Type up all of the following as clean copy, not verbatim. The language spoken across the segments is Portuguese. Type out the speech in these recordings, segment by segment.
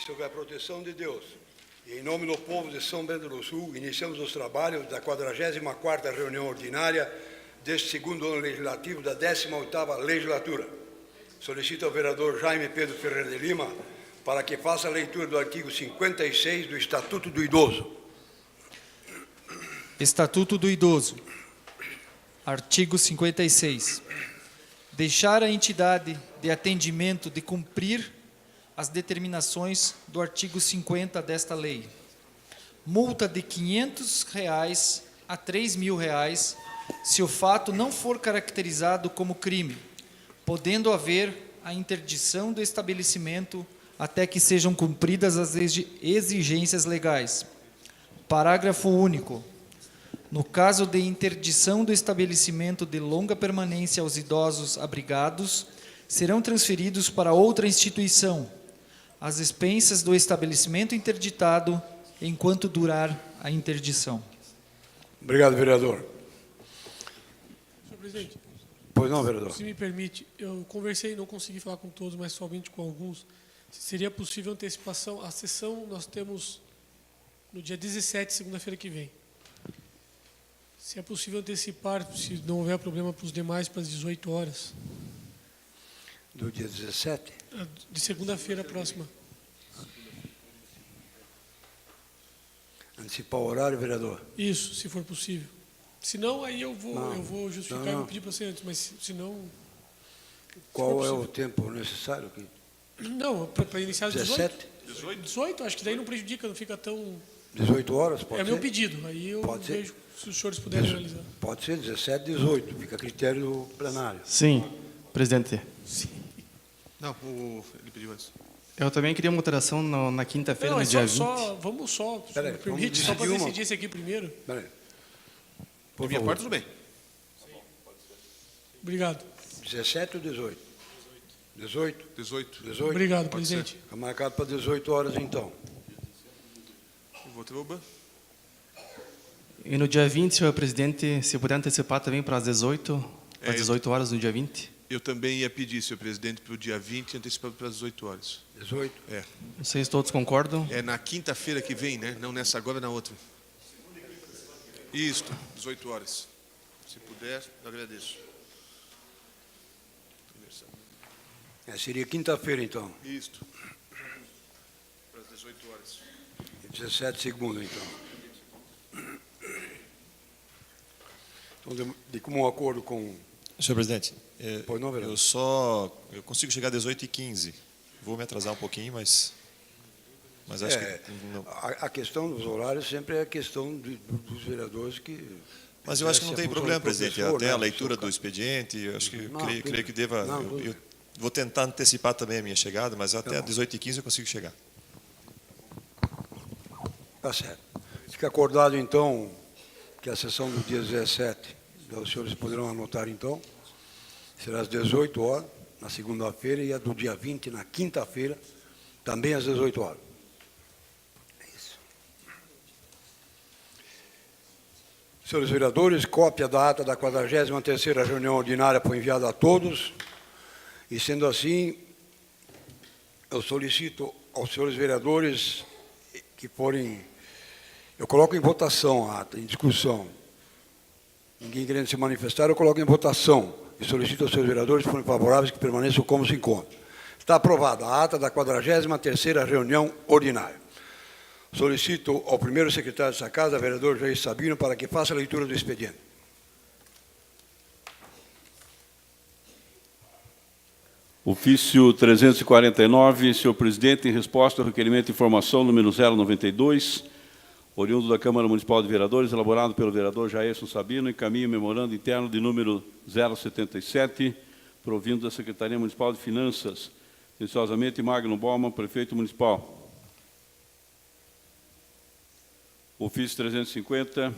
sob a proteção de Deus e em nome do povo de São Bento do Sul, iniciamos os trabalhos da 44ª reunião ordinária deste segundo ano legislativo da 18ª legislatura. Solicito ao vereador Jaime Pedro Ferreira de Lima para que faça a leitura do artigo 56 do Estatuto do Idoso. Estatuto do Idoso. Artigo 56. Deixar a entidade de atendimento de cumprir as determinações do artigo 50 desta lei. Multa de R$ 500 a R$ 3.000 se o fato não for caracterizado como crime, podendo haver a interdição do estabelecimento até que sejam cumpridas as exigências legais. Parágrafo único. No caso de interdição do estabelecimento de longa permanência aos idosos abrigados, serão transferidos para outra instituição as expensas do estabelecimento interditado enquanto durar a interdição. Obrigado, vereador. Senhor presidente, Pois não, vereador. se me permite, eu conversei, não consegui falar com todos, mas somente com alguns. Seria possível antecipação? A sessão nós temos no dia 17, segunda-feira que vem. Se é possível antecipar, se não houver problema para os demais, para as 18 horas. Do dia 17? De segunda-feira próxima. Antecipar o horário, vereador? Isso, se for possível. Se não, aí eu vou justificar e vou pedir para você antes, mas se não... Qual é o tempo necessário aqui? Não, para iniciar às 17? 18, acho que daí não prejudica, não fica tão... 18 horas, pode É ser? meu pedido, aí eu Pode ser? vejo se os senhores puderem analisar. Pode ser 17, 18, fica a critério do plenário. Sim, presidente. Não, ele pediu antes. Eu também queria uma alteração na quinta-feira, Não, no é dia só, 20. vamos só, se Peraí, me permite, vamos só para decidir uma. decidir esse aqui primeiro. Peraí. Por minha parte, tudo bem. Obrigado. 17 ou 18? 18? 18. 18? Obrigado, Pode presidente. Está marcado para 18 horas, então. Votuba. E no dia 20, senhor presidente, se puder antecipar também para as 18, às 18 horas no dia 20. Eu também ia pedir, senhor presidente, para o dia 20, antecipado para as 18 horas. 18? É. Vocês todos concordam? É na quinta-feira que vem, né? Não nessa agora, na outra. Isto, 18 horas. Se puder, eu agradeço. Seria quinta-feira, então. Isto. Para as 18 horas. 17 segundos, então. Então, de comum acordo com... Senhor presidente, Pois não, vereador? eu consigo chegar às 18h15. Vou me atrasar um pouquinho, mas acho que não. A questão dos horários sempre é a questão dos vereadores que... Mas eu acho que não exercem tem a função problema, do presidente. professor, Até né, a do leitura seu do expediente, eu acho que Não, creio que deva. não, Eu vou tentar antecipar também a minha chegada, mas até às 18h15 eu consigo chegar. Tá certo. Fica acordado, então, que a sessão do dia 17, os senhores poderão anotar, então, será às 18 horas, na segunda-feira, e a do dia 20, na quinta-feira, também às 18 horas. É isso. Senhores vereadores, cópia da ata da 43ª reunião ordinária foi enviada a todos, e sendo assim, eu solicito aos senhores vereadores que forem... Eu coloco em votação a ata, em discussão. Ninguém querendo se manifestar, eu coloco em votação. E solicito aos senhores vereadores, se forem favoráveis, que permaneçam como se encontram. Está aprovada a ata da 43ª reunião ordinária. Solicito ao primeiro secretário dessa casa, vereador Jair Sabino, para que faça a leitura do expediente. Ofício 349, senhor presidente, em resposta ao requerimento de informação número 092, oriundo da Câmara Municipal de Vereadores, elaborado pelo vereador Jairson Sabino, encaminho memorando interno de número 077, provindo da Secretaria Municipal de Finanças, atenciosamente Magno Bauman, prefeito municipal. Ofício 350.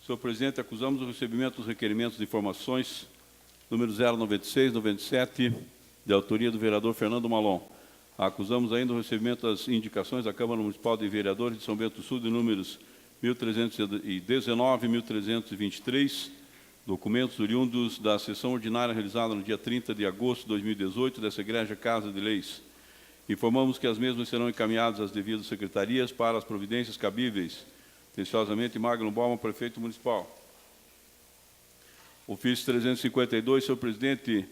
Senhor presidente, acusamos o recebimento dos requerimentos de informações número 096, 97, de autoria do vereador Fernando Malon. Acusamos ainda o recebimento das indicações da Câmara Municipal de Vereadores de São Bento do Sul, de números 1319 e 1323, documentos oriundos da sessão ordinária realizada no dia 30 de agosto de 2018 dessa Igreja Casa de Leis, Informamos que as mesmas serão encaminhadas às devidas secretarias para as providências cabíveis. Atenciosamente, Magno Bauman, Prefeito Municipal. Ofício 352, senhor presidente,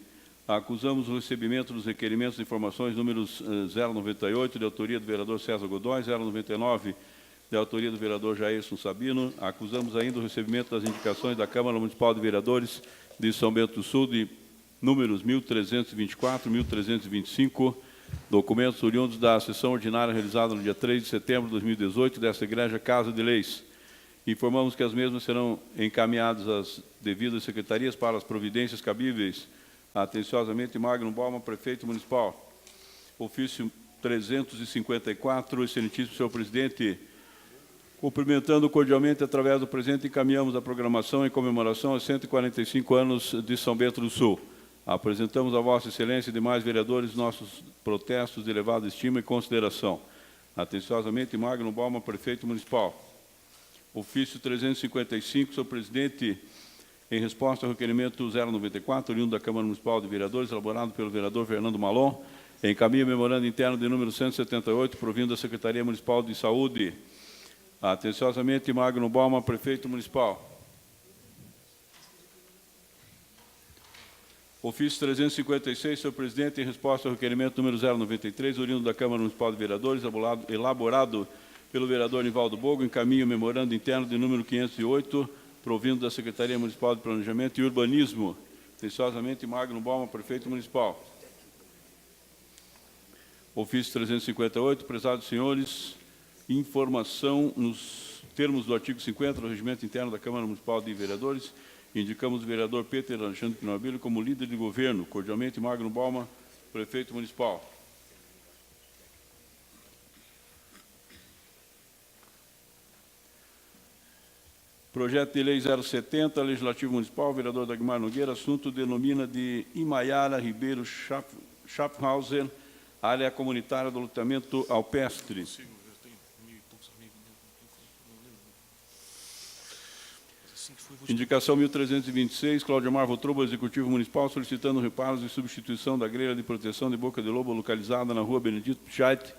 acusamos o recebimento dos requerimentos de informações números 098, de autoria do vereador César Godoy, 099, de autoria do vereador Jairson Sabino. Acusamos ainda o recebimento das indicações da Câmara Municipal de Vereadores de São Bento do Sul, de números 1324, 1325, documentos oriundos da sessão ordinária realizada no dia 3 de setembro de 2018 desta Igreja Casa de Leis. Informamos que as mesmas serão encaminhadas às devidas secretarias para as providências cabíveis. Atenciosamente, Magno Bauman, Prefeito Municipal. Ofício 354, excelentíssimo senhor presidente, cumprimentando cordialmente, através do presente, encaminhamos a programação em comemoração aos 145 anos de São Bento do Sul. Apresentamos a Vossa Excelência e demais vereadores nossos protestos de elevada estima e consideração. Atenciosamente, Magno Bauman, Prefeito Municipal. Ofício 355, senhor presidente, em resposta ao requerimento 094, oriundo da Câmara Municipal de Vereadores, elaborado pelo vereador Fernando Malon, encaminha memorando interno de número 178, provindo da Secretaria Municipal de Saúde. Atenciosamente, Magno Bauman, Prefeito Municipal. Ofício 356, senhor presidente, em resposta ao requerimento número 093, oriundo da Câmara Municipal de Vereadores, elaborado pelo vereador Nivaldo Bogo, encaminha o memorando interno de número 508, provindo da Secretaria Municipal de Planejamento e Urbanismo. Atenciosamente, Magno Bauman, Prefeito Municipal. Ofício 358, prezados senhores, informação nos termos do artigo 50 do Regimento Interno da Câmara Municipal de Vereadores, indicamos o vereador Peter Alexandre Pinobilho como líder de governo. Cordialmente, Magno Bauman, Prefeito Municipal. Projeto de Lei 070, Legislativo Municipal, vereador Dagmar Nogueira, assunto denomina de Imaiara Ribeiro Schaffhauser, área comunitária do loteamento alpestre. Indicação 1326, Cláudio Mar Votruba, Executivo Municipal, solicitando reparos e substituição da grelha de proteção de Boca de Lobo, localizada na rua Benedito Pichait,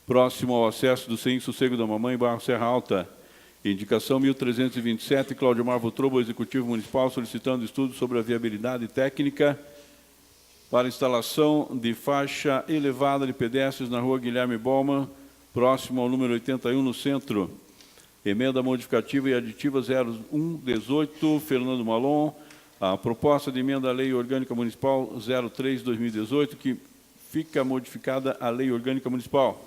próximo ao acesso do CEIM Sossego da Mamãe, bairro Serra Alta. Indicação 1327, Cláudio Mar Votruba, Executivo Municipal, solicitando estudo sobre a viabilidade técnica para instalação de faixa elevada de pedestres na rua Guilherme Bauman, próximo ao número 81, no centro. Emenda modificativa e aditiva 0118, Fernando Malon. A proposta de emenda à Lei Orgânica Municipal 03/2018, que fica modificada a Lei Orgânica Municipal.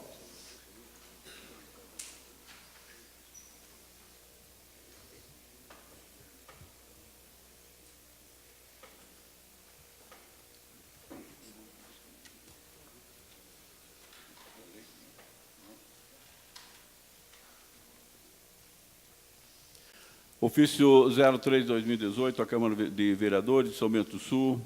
Ofício 03/2018, a Câmara de Vereadores de São Bento do Sul,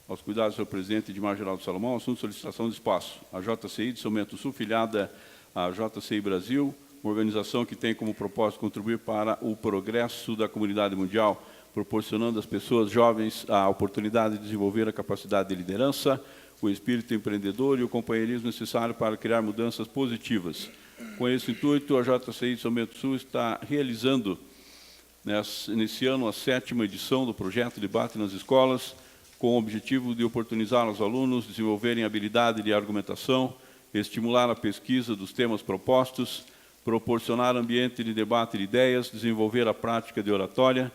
aos cuidados do senhor presidente Edmar Geraldo Salomão, assunto solicitação de espaço. A JCI de São Bento do Sul, filiada à JCI Brasil, uma organização que tem como propósito contribuir para o progresso da comunidade mundial, proporcionando às pessoas jovens a oportunidade de desenvolver a capacidade de liderança, o espírito empreendedor e o companheirismo necessário para criar mudanças positivas. Com esse intuito, a JCI de São Bento do Sul está realizando nesse ano a 7ª edição do projeto Debate nas Escolas, com o objetivo de oportunizar aos alunos desenvolverem habilidade de argumentação, estimular a pesquisa dos temas propostos, proporcionar ambiente de debate de ideias, desenvolver a prática de oratória,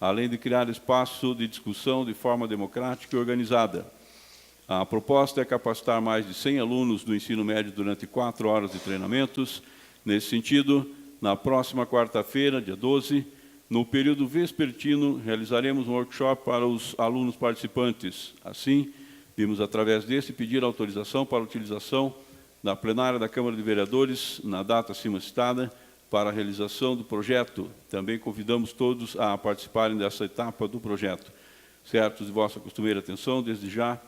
além de criar espaço de discussão de forma democrática e organizada. A proposta é capacitar mais de 100 alunos do ensino médio durante 4 horas de treinamentos. Nesse sentido, na próxima quarta-feira, dia 12, no período vespertino, realizaremos um workshop para os alunos participantes. Assim, vimos, através desse, pedir autorização para a utilização da plenária da Câmara de Vereadores, na data acima citada, para a realização do projeto. Também convidamos todos a participarem dessa etapa do projeto. Certos de vossa costumeira atenção, desde já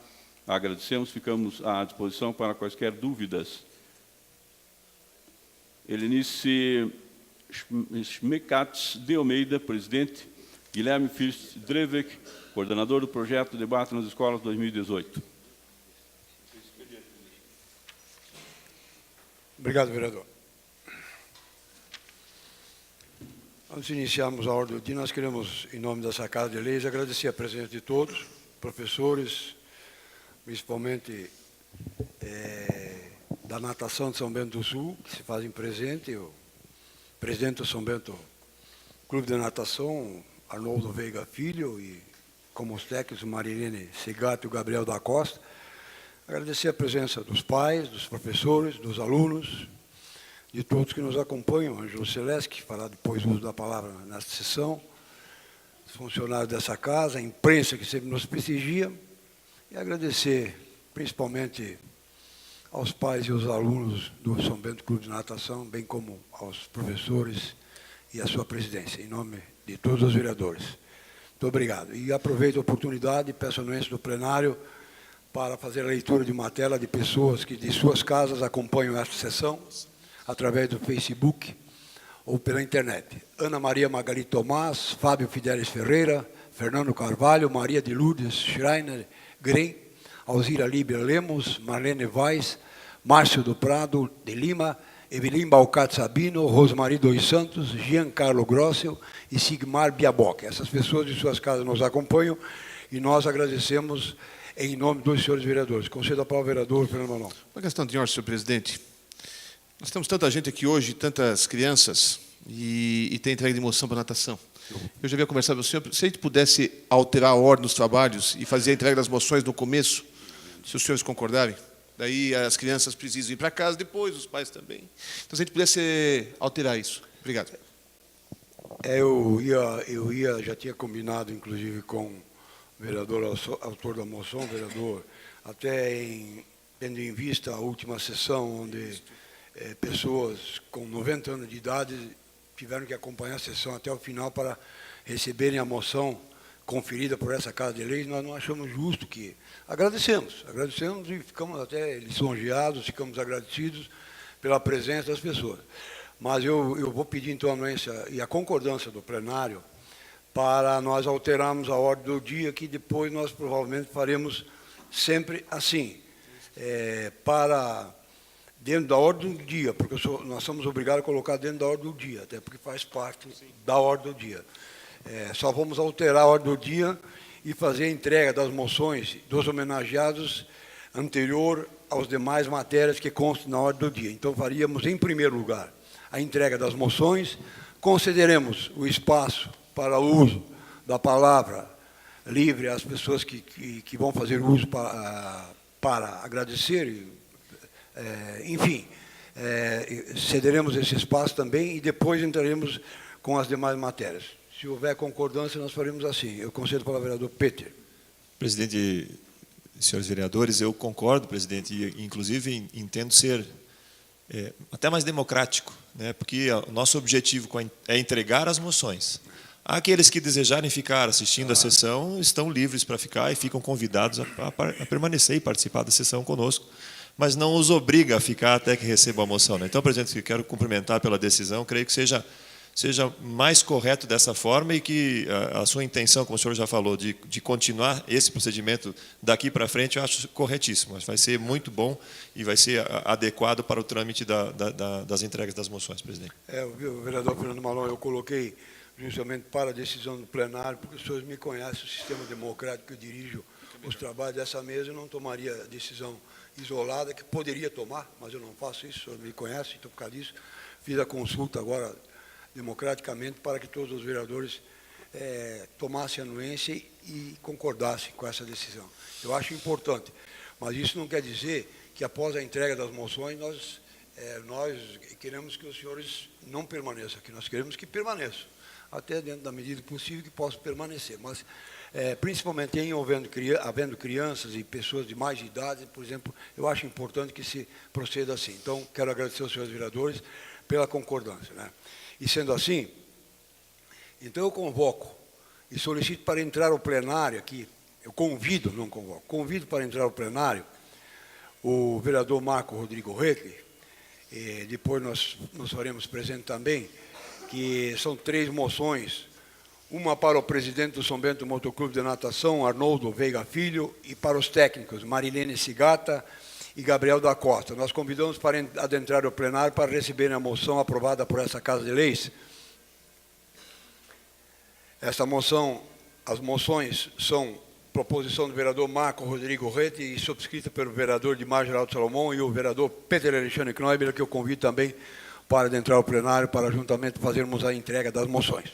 agradecemos, ficamos à disposição para quaisquer dúvidas. Helenice Schmekatz de Almeida, presidente. Guilherme Fürst Drevek, coordenador do projeto Debate nas Escolas 2018. Obrigado, vereador. Antes de iniciarmos a ordem do dia, nós queremos, em nome dessa Casa de Leis, agradecer a presença de todos, professores, principalmente da natação de São Bento do Sul, que se fazem presente, o presidente do São Bento Clube de Natação, Arnoldo Veiga Filho, e como os técnicos, Marilene Segato e o Gabriel da Costa. Agradecer a presença dos pais, dos professores, dos alunos, de todos que nos acompanham, Ângelo Celeste, que fará depois uso da palavra nesta sessão, os funcionários dessa casa, a imprensa que sempre nos prestigia, e agradecer principalmente aos pais e aos alunos do São Bento Clube de Natação, bem como aos professores e à sua presidência, em nome de todos os vereadores. Muito obrigado. E aproveito a oportunidade e peço a anuência do plenário para fazer a leitura de uma tela de pessoas que de suas casas acompanham esta sessão, através do Facebook ou pela internet. Ana Maria Magali Tomás, Fábio Fidelis Ferreira, Fernando Carvalho, Maria de Lourdes Schreiner Grey, Alzira Líbia Lemos, Marlene Vaz, Márcio do Prado de Lima, Evelyn Balcat Sabino, Rosmari dos Santos, Giancarlo Grossel e Sigmar Biaboc. Essas pessoas de suas casas nos acompanham e nós agradecemos em nome dos senhores vereadores. Concedo a palavra ao vereador Fernando Malon. Uma questão de ordem, senhor presidente. Nós temos tanta gente aqui hoje, tantas crianças, e tem entrega de moção para natação. Eu já havia conversado com o senhor, se a gente pudesse alterar a ordem dos trabalhos e fazer a entrega das moções no começo, se os senhores concordarem, daí as crianças precisam ir para casa depois, os pais também. Então, se a gente pudesse alterar isso. Obrigado. Já tinha combinado, inclusive, com o vereador autor da moção, vereador, tendo em vista a última sessão, onde pessoas com 90 anos de idade tiveram que acompanhar a sessão até o final para receberem a moção conferida por essa Casa de Leis. Nós não achamos justo que... Agradecemos e ficamos até lisonjeados, ficamos agradecidos pela presença das pessoas. Mas eu vou pedir, então, a anuência e a concordância do plenário para nós alterarmos a ordem do dia, que depois nós provavelmente faremos sempre assim, dentro da ordem do dia, porque nós somos obrigados a colocar dentro da ordem do dia, até porque faz parte da ordem do dia. Só vamos alterar a ordem do dia e fazer a entrega das moções dos homenageados anterior aos demais matérias que constam na ordem do dia. Então, faríamos, em primeiro lugar, a entrega das moções, concederemos o espaço para o uso da palavra livre às pessoas que vão fazer uso para agradecer, enfim, cederemos esse espaço também e depois entraremos com as demais matérias. Se houver concordância, nós faremos assim. Eu concedo para o vereador Peter. Presidente, senhores vereadores, eu concordo, presidente, e inclusive entendo ser até mais democrático, né, porque o nosso objetivo é entregar as moções. Aqueles que desejarem ficar assistindo a sessão estão livres para ficar e ficam convidados a permanecer e participar da sessão conosco, mas não os obriga a ficar até que recebam a moção, né? Então, presidente, eu quero cumprimentar pela decisão, creio que seja mais correto dessa forma e que a sua intenção, como o senhor já falou, de continuar esse procedimento daqui para frente, eu acho corretíssimo. Vai ser muito bom e vai ser adequado para o trâmite das entregas das moções, presidente. O vereador Fernando Malon, eu coloquei justamente para a decisão do plenário, porque os senhores me conhecem, o sistema democrático que eu dirijo, os trabalhos dessa mesa, eu não tomaria decisão isolada, que poderia tomar, mas eu não faço isso, o senhor me conhece, então, por causa disso, fiz a consulta agora democraticamente para que todos os vereadores tomassem anuência e concordassem com essa decisão. Eu acho importante, mas isso não quer dizer que após a entrega das moções nós queremos que os senhores não permaneçam aqui, nós queremos que permaneçam, até dentro da medida possível que possam permanecer, mas principalmente havendo crianças e pessoas de mais idade, por exemplo, eu acho importante que se proceda assim. Então, quero agradecer aos senhores vereadores pela concordância, né? E sendo assim, então eu convoco e solicito para entrar ao plenário aqui, eu convido, não convoco, convido para entrar ao plenário o vereador Marco Rodrigo Reque, e depois nós faremos presente também, que são 3 moções, uma para o presidente do São Bento Motoclube de Natação, Arnoldo Veiga Filho, e para os técnicos, Marilene Sigata e Gabriel da Costa. Nós convidamos para adentrar o plenário para receberem a moção aprovada por essa Casa de Leis. Essa moção, as moções são proposição do vereador Marco Rodrigo Rete e subscrita pelo vereador Dimar Geraldo Salomão e o vereador Peter Alexandre Knoibler, que eu convido também para adentrar o plenário para juntamente fazermos a entrega das moções.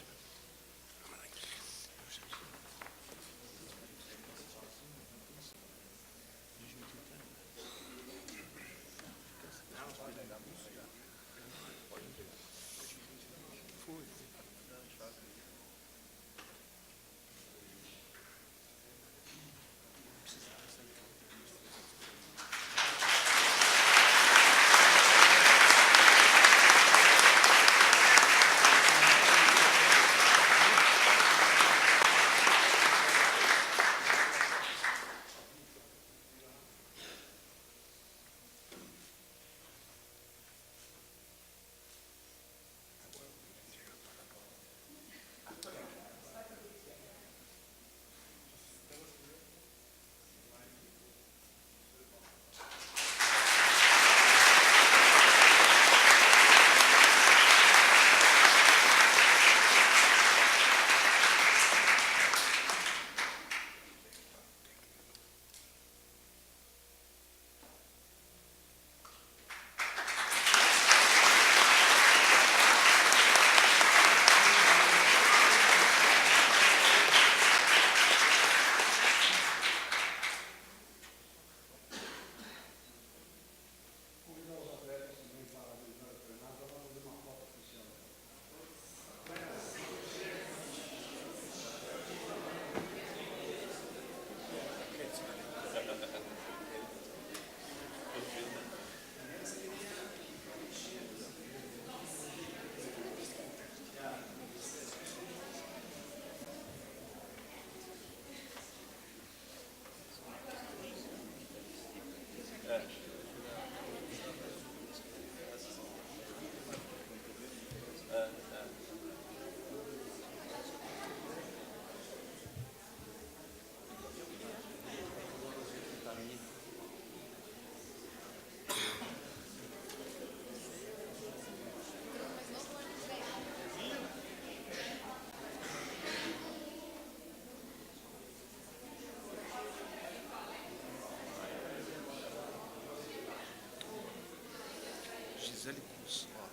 Gisele Cruz, ó,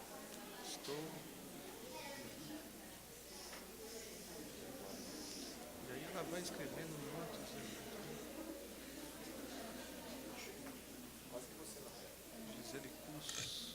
estou... E aí ela vai escrevendo notas, né? Gisele Cruz.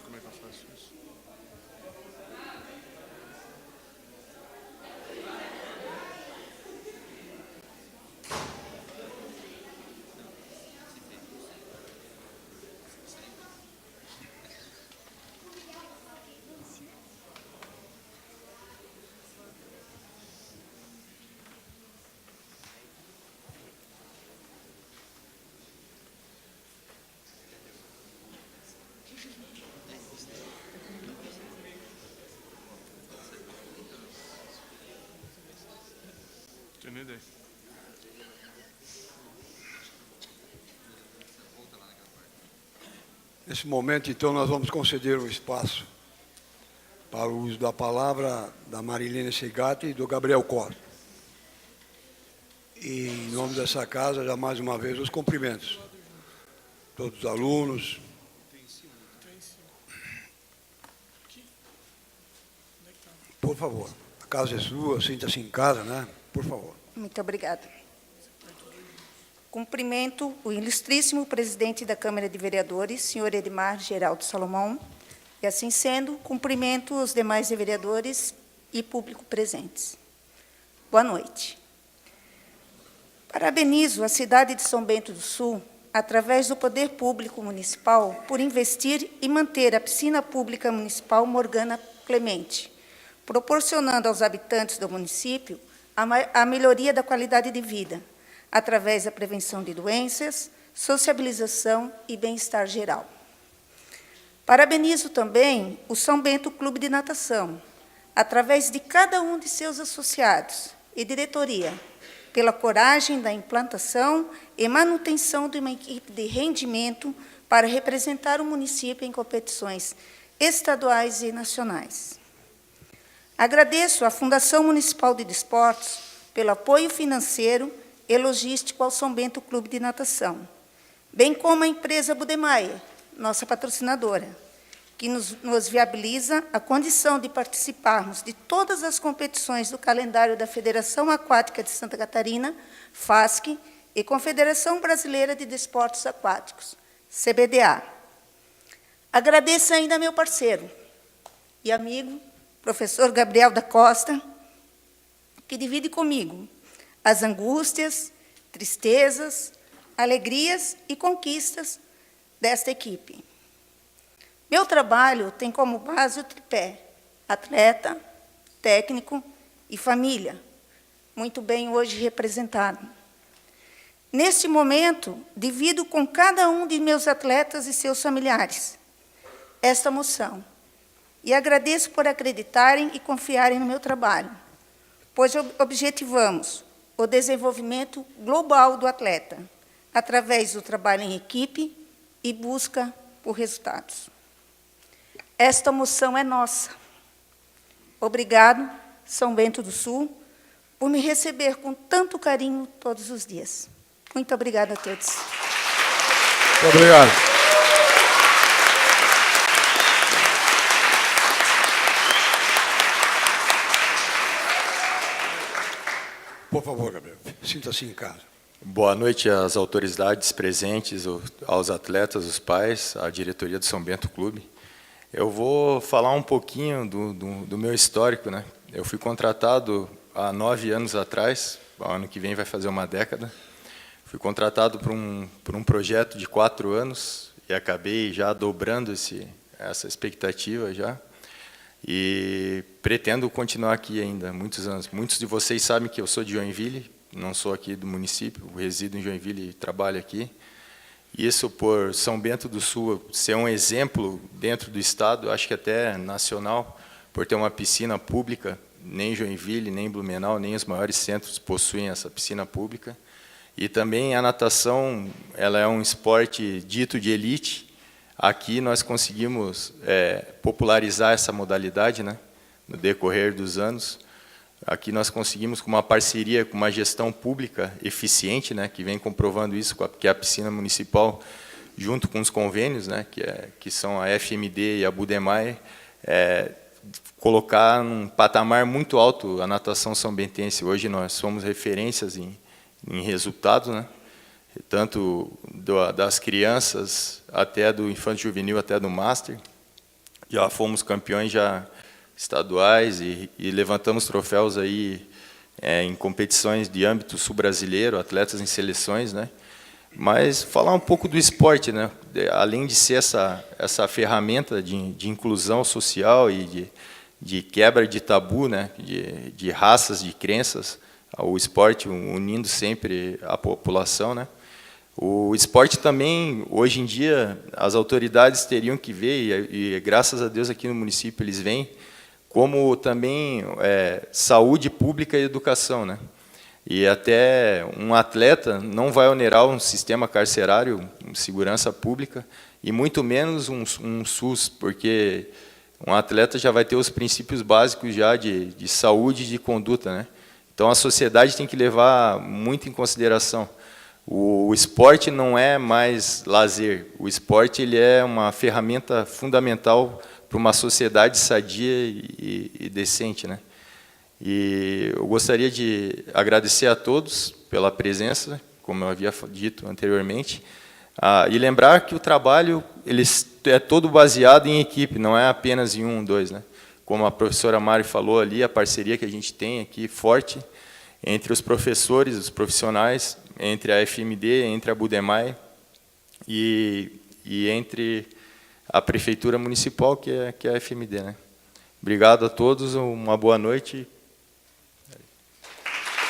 Como é que eu faço isso? Tenho ideia. Nesse momento, então, nós vamos conceder o espaço para o uso da palavra da Marilene Segatti e do Gabriel Costa. E, em nome dessa casa, já mais uma vez, os cumprimentos. Todos os alunos. Por favor, a casa é sua, sinta-se em casa, né? Por favor. Muito obrigada. Cumprimento o ilustríssimo presidente da Câmara de Vereadores, senhor Edmar Geraldo Salomão, e, assim sendo, cumprimento os demais vereadores e público presentes. Boa noite. Parabenizo a cidade de São Bento do Sul, através do Poder Público Municipal, por investir e manter a piscina pública municipal Morgana Clemente, proporcionando aos habitantes do município a melhoria da qualidade de vida, através da prevenção de doenças, sociabilização e bem-estar geral. Parabenizo também o São Bento Clube de Natação, através de cada um de seus associados e diretoria, pela coragem da implantação e manutenção de uma equipe de rendimento para representar o município em competições estaduais e nacionais. Agradeço à Fundação Municipal de Desportos pelo apoio financeiro e logístico ao São Bento Clube de Natação, bem como à empresa Budemeier, nossa patrocinadora, que nos viabiliza a condição de participarmos de todas as competições do calendário da Federação Aquática de Santa Catarina, FASC, e Confederação Brasileira de Desportos Aquáticos, CBDA. Agradeço ainda a meu parceiro e amigo, professor Gabriel da Costa, que divide comigo as angústias, tristezas, alegrias e conquistas desta equipe. Meu trabalho tem como base o tripé: atleta, técnico e família, muito bem hoje representado. Neste momento, divido com cada um de meus atletas e seus familiares esta moção e agradeço por acreditarem e confiarem no meu trabalho, pois objetivamos o desenvolvimento global do atleta, através do trabalho em equipe e busca por resultados. Esta moção é nossa. Obrigado, São Bento do Sul, por me receber com tanto carinho todos os dias. Muito obrigada a todos. Muito obrigado. Por favor, Gabriel, sinta-se em casa. Boa noite às autoridades presentes, aos atletas, os pais, à diretoria do São Bento Clube. Eu vou falar um pouquinho do meu histórico, né? Eu fui contratado há 9 anos atrás, ano que vem vai fazer uma década. Fui contratado por um projeto de 4 anos e acabei já dobrando essa expectativa já. E pretendo continuar aqui ainda muitos anos. Muitos de vocês sabem que eu sou de Joinville, não sou aqui do município, resido em Joinville e trabalho aqui. Isso por São Bento do Sul ser um exemplo dentro do estado, acho que até nacional, por ter uma piscina pública, nem Joinville, nem Blumenau, nem os maiores centros possuem essa piscina pública. E também a natação, ela é um esporte dito de elite. Aqui nós conseguimos popularizar essa modalidade, né, no decorrer dos anos. Aqui nós conseguimos, com uma parceria com uma gestão pública eficiente, né, que vem comprovando isso, que é a piscina municipal, junto com os convênios, né, que são a FMD e a Budemeier, colocar num patamar muito alto a natação são-bentense. Hoje nós somos referências em resultados, né, tanto das crianças até do infanto juvenil, até do master. Já fomos campeões estaduais e levantamos troféus aí em competições de âmbito sul-brasileiro, atletas em seleções, né? Mas falar um pouco do esporte, né? Além de ser essa ferramenta de inclusão social e de quebra de tabu, né? De raças, de crenças, o esporte unindo sempre a população, né? O esporte também, hoje em dia, as autoridades teriam que ver, e graças a Deus aqui no município eles vêm, como também saúde pública e educação, né? E até um atleta não vai onerar um sistema carcerário, segurança pública, e muito menos um SUS, porque um atleta já vai ter os princípios básicos já de saúde e de conduta, né? Então a sociedade tem que levar muito em consideração. O esporte não é mais lazer, o esporte ele é uma ferramenta fundamental para uma sociedade sadia e decente, né? E eu gostaria de agradecer a todos pela presença, como eu havia dito anteriormente, e lembrar que o trabalho ele é todo baseado em equipe, não é apenas em 2, né? Como a professora Mari falou ali, a parceria que a gente tem aqui forte entre os professores, os profissionais, entre a FMD, entre a Budemai e entre a Prefeitura Municipal, que é a FMD, né? Obrigado a todos, uma boa noite.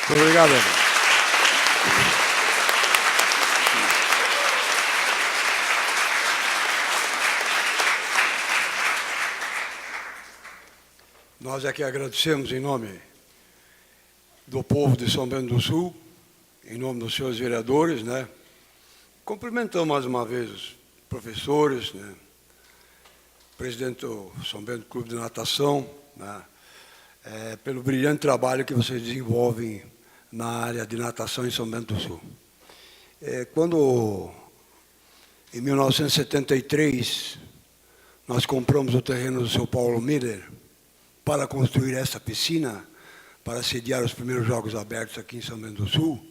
Muito obrigado, André. Nós aqui agradecemos em nome do povo de São Bento do Sul, em nome dos senhores vereadores, né? Cumprimentamos mais uma vez os professores, né? Presidente do São Bento Clube de Natação, né? Pelo brilhante trabalho que vocês desenvolvem na área de natação em São Bento do Sul. Quando, em 1973, nós compramos o terreno do seu Paulo Miller para construir essa piscina, para sediar os primeiros Jogos Abertos aqui em São Bento do Sul,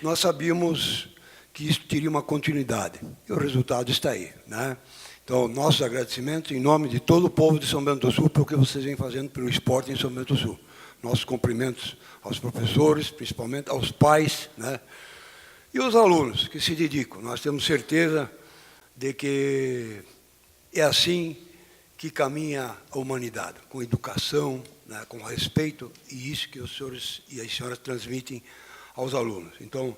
nós sabíamos que isso teria uma continuidade. E o resultado está aí, né? Então, nossos agradecimentos em nome de todo o povo de São Bento do Sul, pelo que vocês vêm fazendo pelo esporte em São Bento do Sul. Nossos cumprimentos aos professores, principalmente aos pais, né? E aos alunos que se dedicam. Nós temos certeza de que é assim que caminha a humanidade, com educação, né, com respeito, e isso que os senhores e as senhoras transmitem aos alunos. Então,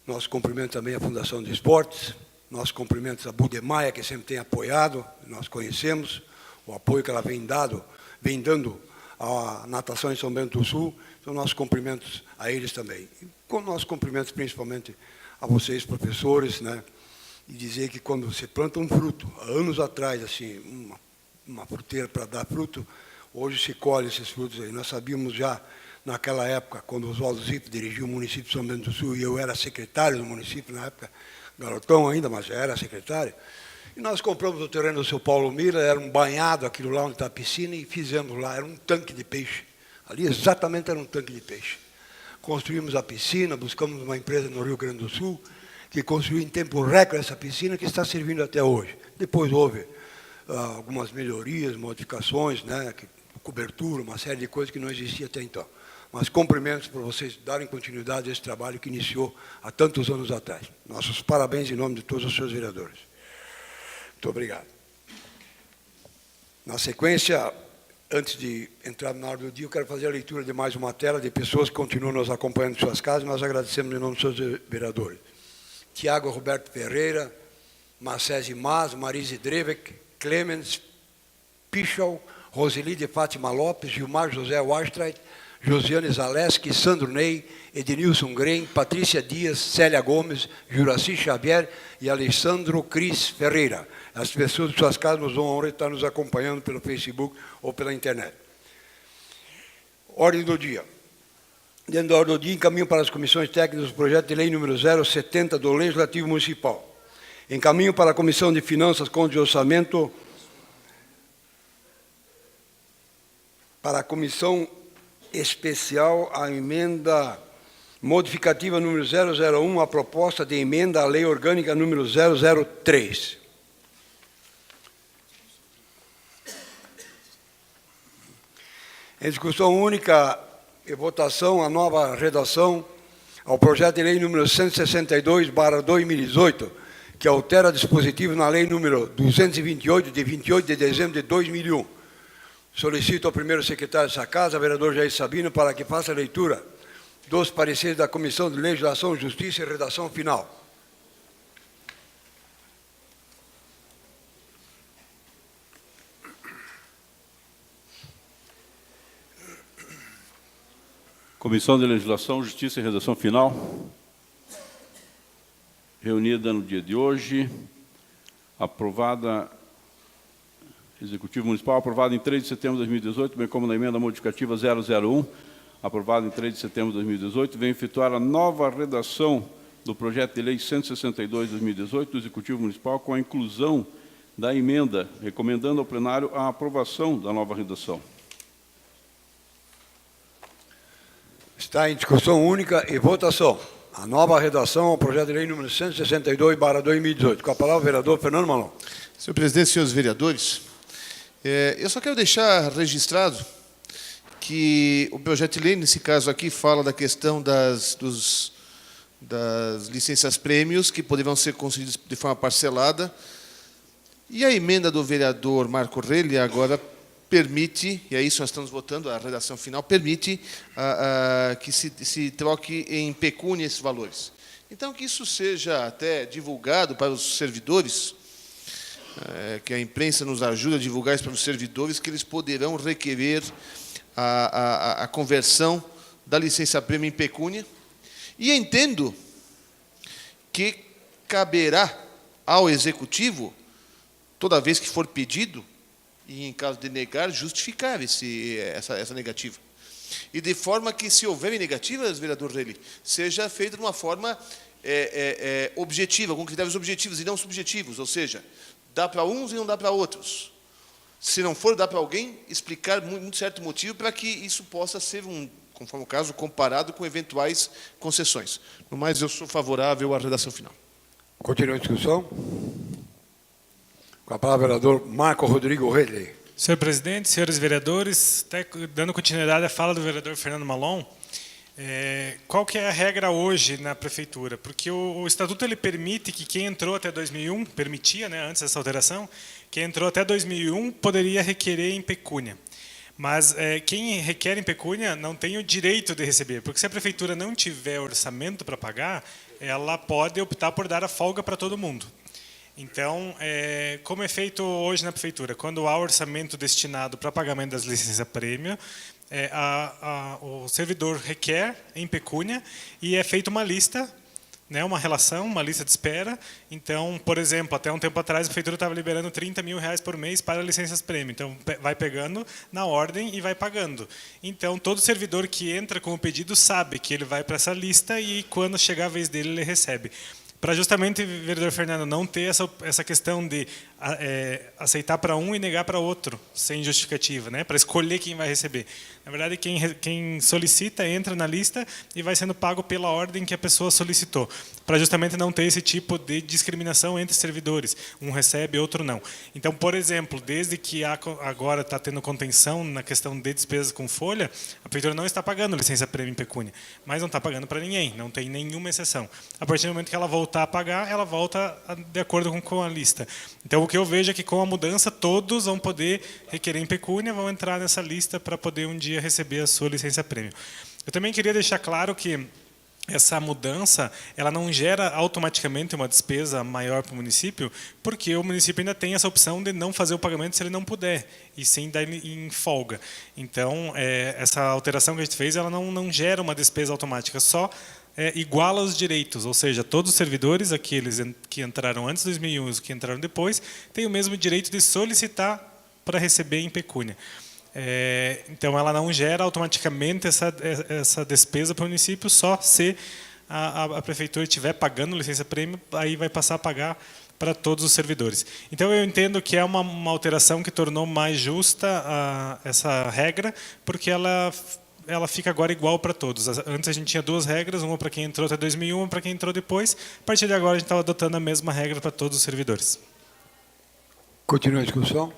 nós cumprimentamos também a Fundação de Esportes, nós cumprimentamos a Budemaia, que sempre tem apoiado, nós conhecemos o apoio que ela vem dando à natação em São Bento do Sul, então nossos cumprimentos a eles também. E com nossos cumprimentos principalmente a vocês, professores, né, e dizer que quando você planta um fruto, há anos atrás, assim, uma fruteira para dar fruto, hoje se colhe esses frutos aí. Nós sabíamos já, naquela época, quando o Oswaldo Zip dirigiu o município de São Bento do Sul, e eu era secretário do município na época, garotão ainda, mas já era secretário, e nós compramos o terreno do seu Paulo Mira, era um banhado, aquilo lá onde está a piscina, e fizemos lá, era um tanque de peixe. Ali exatamente era um tanque de peixe. Construímos a piscina, buscamos uma empresa no Rio Grande do Sul, que construiu em tempo recorde essa piscina, que está servindo até hoje. Depois houve algumas melhorias, modificações, né, cobertura, uma série de coisas que não existia até então. Mas cumprimentos para vocês darem continuidade a esse trabalho que iniciou há tantos anos atrás. Nossos parabéns em nome de todos os seus vereadores. Muito obrigado. Na sequência, antes de entrar na ordem do dia, eu quero fazer a leitura de mais uma tela de pessoas que continuam nos acompanhando em suas casas. Nós agradecemos em nome dos seus vereadores. Tiago Roberto Ferreira, Marcese Mas, Marise Drevek, Clemens Pichal, Roseli de Fátima Lopes, Gilmar José Warstreit, Josiane Zaleski, Sandro Ney, Ednilson Grem, Patrícia Dias, Célia Gomes, Juraci Xavier e Alessandro Cris Ferreira. As pessoas de suas casas nos vão honrar estar nos acompanhando pelo Facebook ou pela internet. Ordem do dia. Dentro da ordem do dia, encaminho para as comissões técnicas do projeto de lei número 070 do Legislativo Municipal. Encaminho para a Comissão de Finanças, Contas e Orçamento, para a Comissão Especial, a emenda modificativa número 001, a proposta de emenda à Lei Orgânica número 003. Em discussão única e votação, a nova redação ao projeto de lei número 162/2018, que altera dispositivo na lei número 228, de 28 de dezembro de 2001. Solicito ao primeiro secretário dessa casa, vereador Jair Sabino, para que faça a leitura dos pareceres da Comissão de Legislação, Justiça e Redação Final. Comissão de Legislação, Justiça e Redação Final, reunida no dia de hoje, aprovada, Executivo Municipal, aprovada em 3 de setembro de 2018, bem como na emenda modificativa 001, aprovada em 3 de setembro de 2018, vem efetuar a nova redação do projeto de lei 162 de 2018 do Executivo Municipal, com a inclusão da emenda, recomendando ao plenário a aprovação da nova redação. Está em discussão única e votação a nova redação ao projeto de lei número 162/2018. Com a palavra o vereador Fernando Malon. Senhor presidente, senhores vereadores, eu só quero deixar registrado que o projeto de lei, nesse caso aqui, fala da questão das licenças-prêmios, que poderão ser concedidas de forma parcelada. E a emenda do vereador Marco Relli agora permite, e é isso que nós estamos votando, a redação final, permite que se troque em pecúnia esses valores. Então, que isso seja até divulgado para os servidores, que a imprensa nos ajude a divulgar isso para os servidores, que eles poderão requerer a conversão da licença-prêmio em pecúnia. E entendo que caberá ao Executivo, toda vez que for pedido, e em caso de negar, justificar essa negativa. E de forma que, se houver negativas, vereador Relli, seja feita de uma forma objetiva, com critérios objetivos e não subjetivos, ou seja, dá para uns e não dá para outros. Se não for dar para alguém, explicar muito certo motivo para que isso possa ser, conforme o caso, comparado com eventuais concessões. No mais, eu sou favorável à redação final. Continua a discussão. Com a palavra, o vereador Marco Rodrigo Relli. Senhor presidente, senhores vereadores, até dando continuidade à fala do vereador Fernando Malon, qual que é a regra hoje na prefeitura? Porque o estatuto ele permite que quem entrou até 2001, permitia, né, antes dessa alteração, quem entrou até 2001 poderia requerer em pecúnia. Mas quem requer em pecúnia não tem o direito de receber, porque se a prefeitura não tiver orçamento para pagar, ela pode optar por dar a folga para todo mundo. Então, como é feito hoje na prefeitura? Quando há orçamento destinado para pagamento das licenças-prêmio, o servidor requer em pecúnia e é feita uma lista, né, uma relação, uma lista de espera. Então, por exemplo, até um tempo atrás a prefeitura estava liberando R$30 mil por mês para licenças-prêmio. Então, vai pegando na ordem e vai pagando. Então, todo servidor que entra com o pedido sabe que ele vai para essa lista e quando chegar a vez dele, ele recebe. Para justamente, vereador Fernando, não ter essa questão de aceitar para um e negar para outro, sem justificativa, né? Para escolher quem vai receber. Na verdade, quem solicita entra na lista e vai sendo pago pela ordem que a pessoa solicitou, para justamente não ter esse tipo de discriminação entre servidores. Um recebe, outro não. Então, por exemplo, desde que agora está tendo contenção na questão de despesas com folha, a prefeitura não está pagando licença-prêmio em pecúnia, mas não está pagando para ninguém, não tem nenhuma exceção. A partir do momento que ela voltar a pagar, ela volta de acordo com a lista. Então, o que eu vejo é que com a mudança, todos vão poder requerer em pecúnia, vão entrar nessa lista para poder um dia receber a sua licença-prêmio. Eu também queria deixar claro que essa mudança ela não gera automaticamente uma despesa maior para o município, porque o município ainda tem essa opção de não fazer o pagamento se ele não puder, e sim dar em folga. Então, essa alteração que a gente fez, ela não gera uma despesa automática, só iguala os direitos, ou seja, todos os servidores, aqueles que entraram antes de 2001 e os que entraram depois, têm o mesmo direito de solicitar para receber em pecúnia. Então, ela não gera automaticamente essa despesa para o município, só se a prefeitura estiver pagando licença-prêmio, aí vai passar a pagar para todos os servidores. Então, eu entendo que é uma alteração que tornou mais justa essa regra, porque ela fica agora igual para todos. Antes a gente tinha duas regras, uma para quem entrou até 2001, uma para quem entrou depois. A partir de agora a gente está adotando a mesma regra para todos os servidores. Continua a discussão.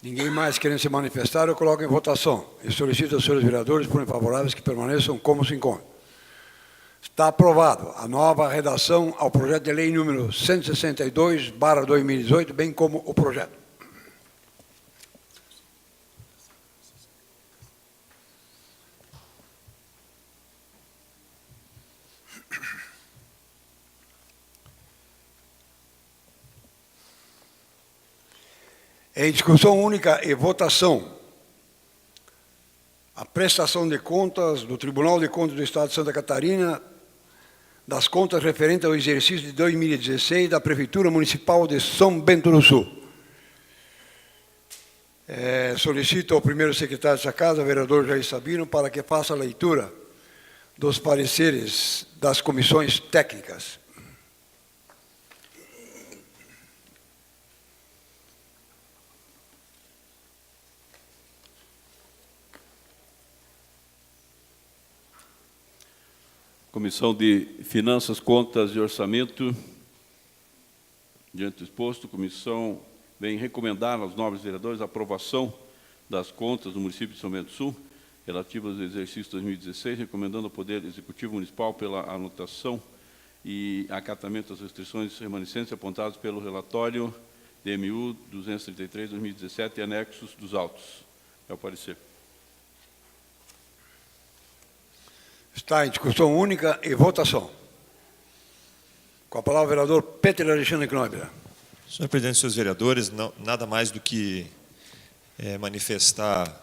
Ninguém mais querendo se manifestar, eu coloco em votação. E solicito aos senhores vereadores, por favoráveis, que permaneçam como se encontram. Está aprovado a nova redação ao projeto de lei número 162/2018, bem como o projeto. Em discussão única e votação, a prestação de contas do Tribunal de Contas do Estado de Santa Catarina, das contas referentes ao exercício de 2016 da Prefeitura Municipal de São Bento do Sul. Solicito ao primeiro secretário dessa casa, o vereador Jair Sabino, para que faça a leitura dos pareceres das comissões técnicas. Comissão de Finanças, Contas e Orçamento. Diante do exposto, a comissão vem recomendar aos nobres vereadores a aprovação das contas do município de São Bento do Sul relativas ao exercício 2016, recomendando ao Poder Executivo Municipal pela anotação e acatamento das restrições remanescentes apontadas pelo relatório DMU 233/2017 e anexos dos autos. É o parecer. Está em discussão única e votação. Com a palavra o vereador Peter Alexandre Knoebler. Senhor presidente, senhores vereadores, nada mais do que manifestar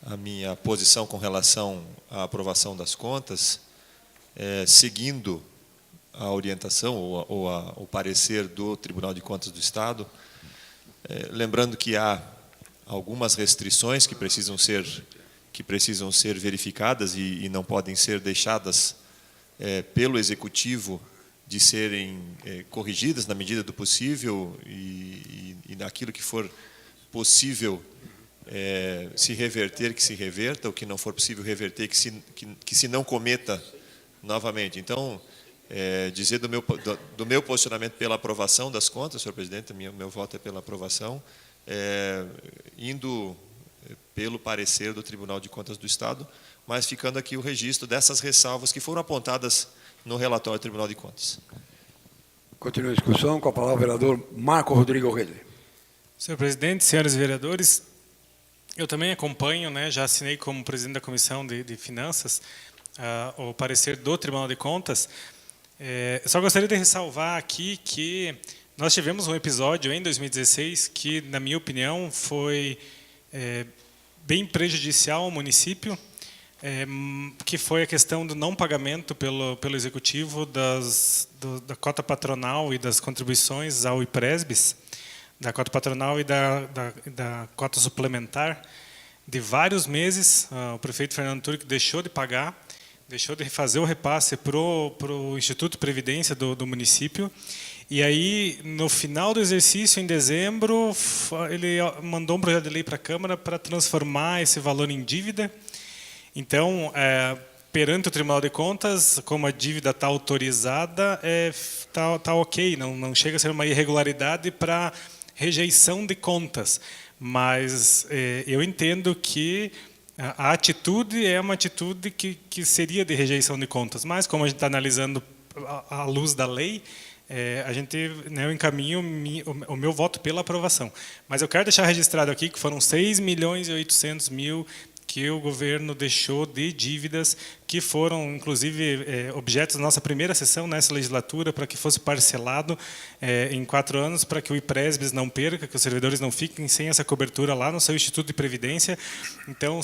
a minha posição com relação à aprovação das contas, seguindo a orientação ou o parecer do Tribunal de Contas do Estado, lembrando que há algumas restrições que precisam ser verificadas e não podem ser deixadas pelo Executivo de serem corrigidas na medida do possível e naquilo que for possível se reverter, que se reverta, o que não for possível reverter, que se não cometa novamente. Então, dizer do meu posicionamento pela aprovação das contas, senhor presidente, meu voto é pela aprovação, indo pelo parecer do Tribunal de Contas do Estado, mas ficando aqui o registro dessas ressalvas que foram apontadas no relatório do Tribunal de Contas. Continua a discussão, com a palavra o vereador Marco Rodrigo Redley. Senhor presidente, senhores vereadores, eu também acompanho, já assinei como presidente da Comissão de Finanças o parecer do Tribunal de Contas. Só gostaria de ressalvar aqui que nós tivemos um episódio em 2016 que, na minha opinião, foi bem prejudicial ao município, que foi a questão do não pagamento pelo Executivo da cota patronal e das contribuições ao IPRESBIS, da cota patronal e da cota suplementar, de vários meses. O prefeito Fernando Turk deixou de pagar, deixou de fazer o repasse para o Instituto de Previdência do município. E aí, no final do exercício, em dezembro, ele mandou um projeto de lei para a Câmara para transformar esse valor em dívida. Então, perante o Tribunal de Contas, como a dívida está autorizada, está ok, não chega a ser uma irregularidade para rejeição de contas. Mas eu entendo que a atitude é uma atitude que seria de rejeição de contas. Mas, como a gente está analisando à luz da lei, eu encaminho o meu voto pela aprovação. Mas eu quero deixar registrado aqui que foram 6.800.000 que o governo deixou de dívidas, que foram, inclusive, objetos da nossa primeira sessão nessa legislatura, para que fosse parcelado em 4 anos, para que o IPRESBIS não perca, que os servidores não fiquem sem essa cobertura lá no seu Instituto de Previdência. Então,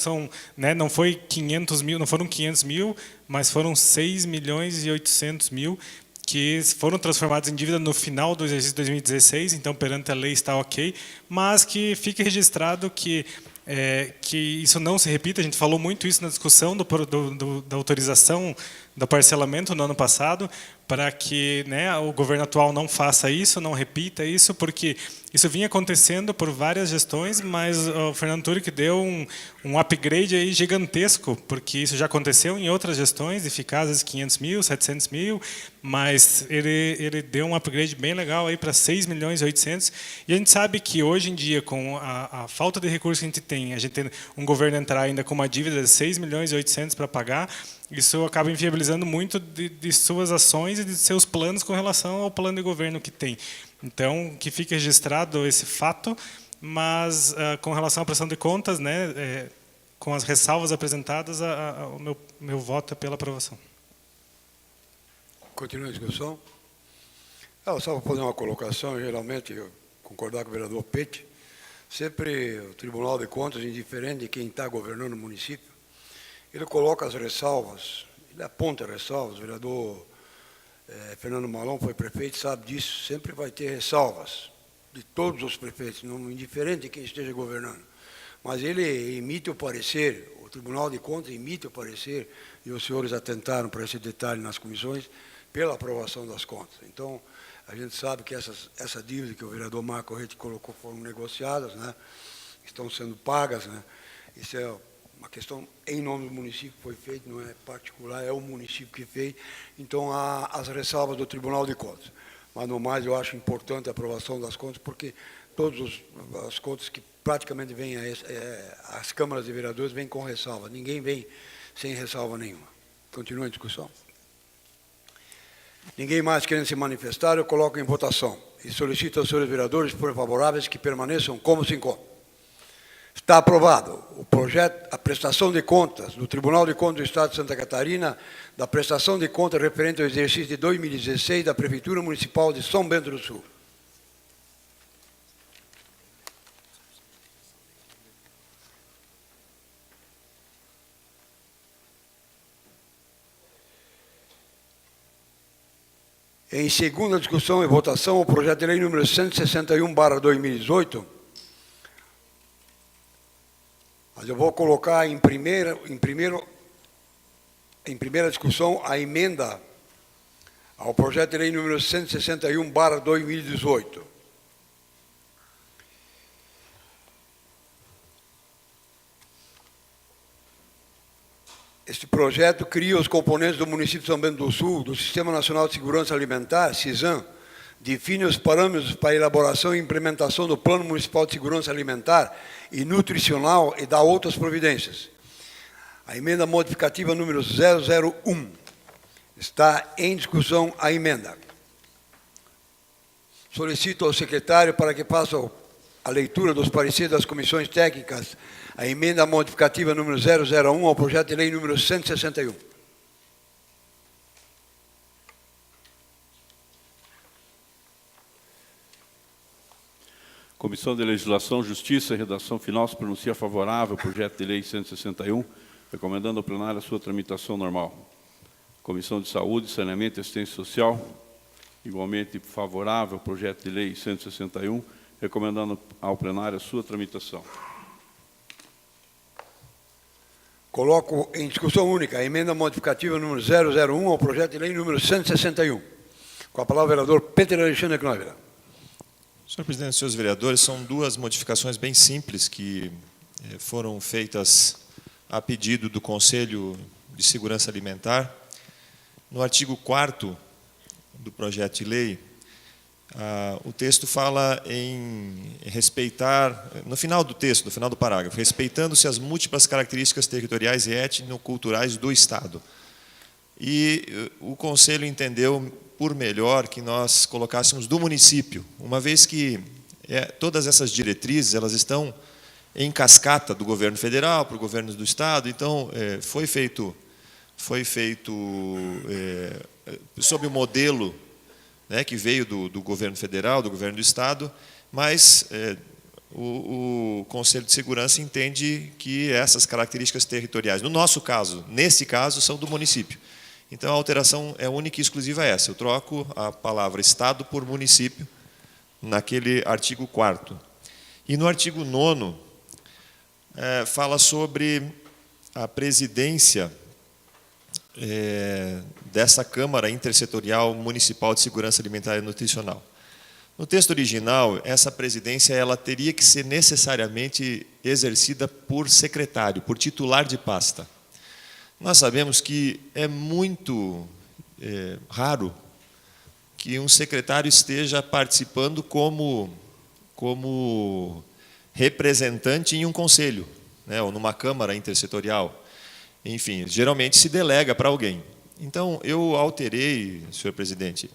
não foi 500 mil, não foram 500 mil, mas foram 6.800.000 que foram transformados em dívida no final do exercício de 2016, então, perante a lei está ok, mas que fique registrado que isso não se repita. A gente falou muito isso na discussão da autorização do parcelamento no ano passado, para que o governo atual não faça isso, não repita isso, porque isso vinha acontecendo por várias gestões, mas o Fernando Turk deu um upgrade aí gigantesco, porque isso já aconteceu em outras gestões, de ficar às vezes 500 mil, 700 mil, mas ele deu um upgrade bem legal aí para 6.800.000, e a gente sabe que hoje em dia, com a falta de recursos que a gente tem um governo entrar ainda com uma dívida de 6.800.000 para pagar, isso acaba inviabilizando muito de suas ações e de seus planos com relação ao plano de governo que tem. Então, que fique registrado esse fato, mas com relação à prestação de contas, com as ressalvas apresentadas, o meu voto é pela aprovação. Continua a discussão. Só para fazer uma colocação, geralmente, eu concordar com o vereador Pete, sempre o Tribunal de Contas, indiferente de quem está governando o município, ele coloca as ressalvas, ele aponta ressalvas. O vereador Fernando Malon foi prefeito, sabe disso, sempre vai ter ressalvas de todos os prefeitos, não indiferente de quem esteja governando. Mas ele emite o parecer, o Tribunal de Contas emite o parecer, e os senhores atentaram para esse detalhe nas comissões, pela aprovação das contas. Então, a gente sabe que essa dívida que o vereador Marco Rete colocou foram negociadas, estão sendo pagas. Isso é uma questão em nome do município que foi feito, não é particular, é o município que fez. Então, há as ressalvas do Tribunal de Contas. Mas, no mais, eu acho importante a aprovação das contas, porque todas as contas que praticamente vêm às câmaras de vereadores vêm com ressalva. Ninguém vem sem ressalva nenhuma. Continua a discussão. Ninguém mais querendo se manifestar, eu coloco em votação. E solicito aos senhores vereadores, por favoráveis, que permaneçam como se encontram. Está aprovado o projeto, a prestação de contas do Tribunal de Contas do Estado de Santa Catarina, da prestação de contas referente ao exercício de 2016 da Prefeitura Municipal de São Bento do Sul. Em segunda discussão e votação, o projeto de lei número 161/2018. Mas eu vou colocar em primeira discussão a emenda ao projeto de lei número 161/2018. Este projeto cria os componentes do município de São Bento do Sul, do Sistema Nacional de Segurança Alimentar, SISAM, define os parâmetros para a elaboração e implementação do Plano Municipal de Segurança Alimentar e Nutricional e dá outras providências. A emenda modificativa número 001. Está em discussão a emenda. Solicito ao secretário para que faça a leitura dos pareceres das comissões técnicas, a emenda modificativa número 001 ao projeto de lei número 161. Comissão de Legislação, Justiça e Redação Final se pronuncia favorável ao projeto de lei 161, recomendando ao plenário a sua tramitação normal. Comissão de Saúde, Saneamento e Assistência Social, igualmente favorável ao projeto de lei 161, recomendando ao plenário a sua tramitação. Coloco em discussão única a emenda modificativa número 001 ao projeto de lei número 161. Com a palavra o vereador Peter Alexandre Knoebel. Senhor presidente, senhores vereadores, são duas modificações bem simples que foram feitas a pedido do Conselho de Segurança Alimentar. No artigo 4º do projeto de lei, o texto fala em respeitar, no final do texto, no final do parágrafo, respeitando-se as múltiplas características territoriais e étnico-culturais do Estado. E o Conselho entendeu por melhor que nós colocássemos do município, uma vez que todas essas diretrizes elas estão em cascata do governo federal para o governo do Estado, então foi feito sob o modelo que veio do governo federal, do governo do Estado, mas o Conselho de Segurança entende que essas características territoriais, no nosso caso, nesse caso, são do município. Então, a alteração é única e exclusiva essa. Eu troco a palavra Estado por município naquele artigo 4º. E no artigo 9º, fala sobre a presidência dessa Câmara Intersetorial Municipal de Segurança Alimentar e Nutricional. No texto original, essa presidência ela teria que ser necessariamente exercida por secretário, por titular de pasta. Nós sabemos que é muito raro que um secretário esteja participando como representante em um conselho, ou numa Câmara Intersetorial. Enfim, geralmente se delega para alguém. Então, eu alterei, senhor presidente,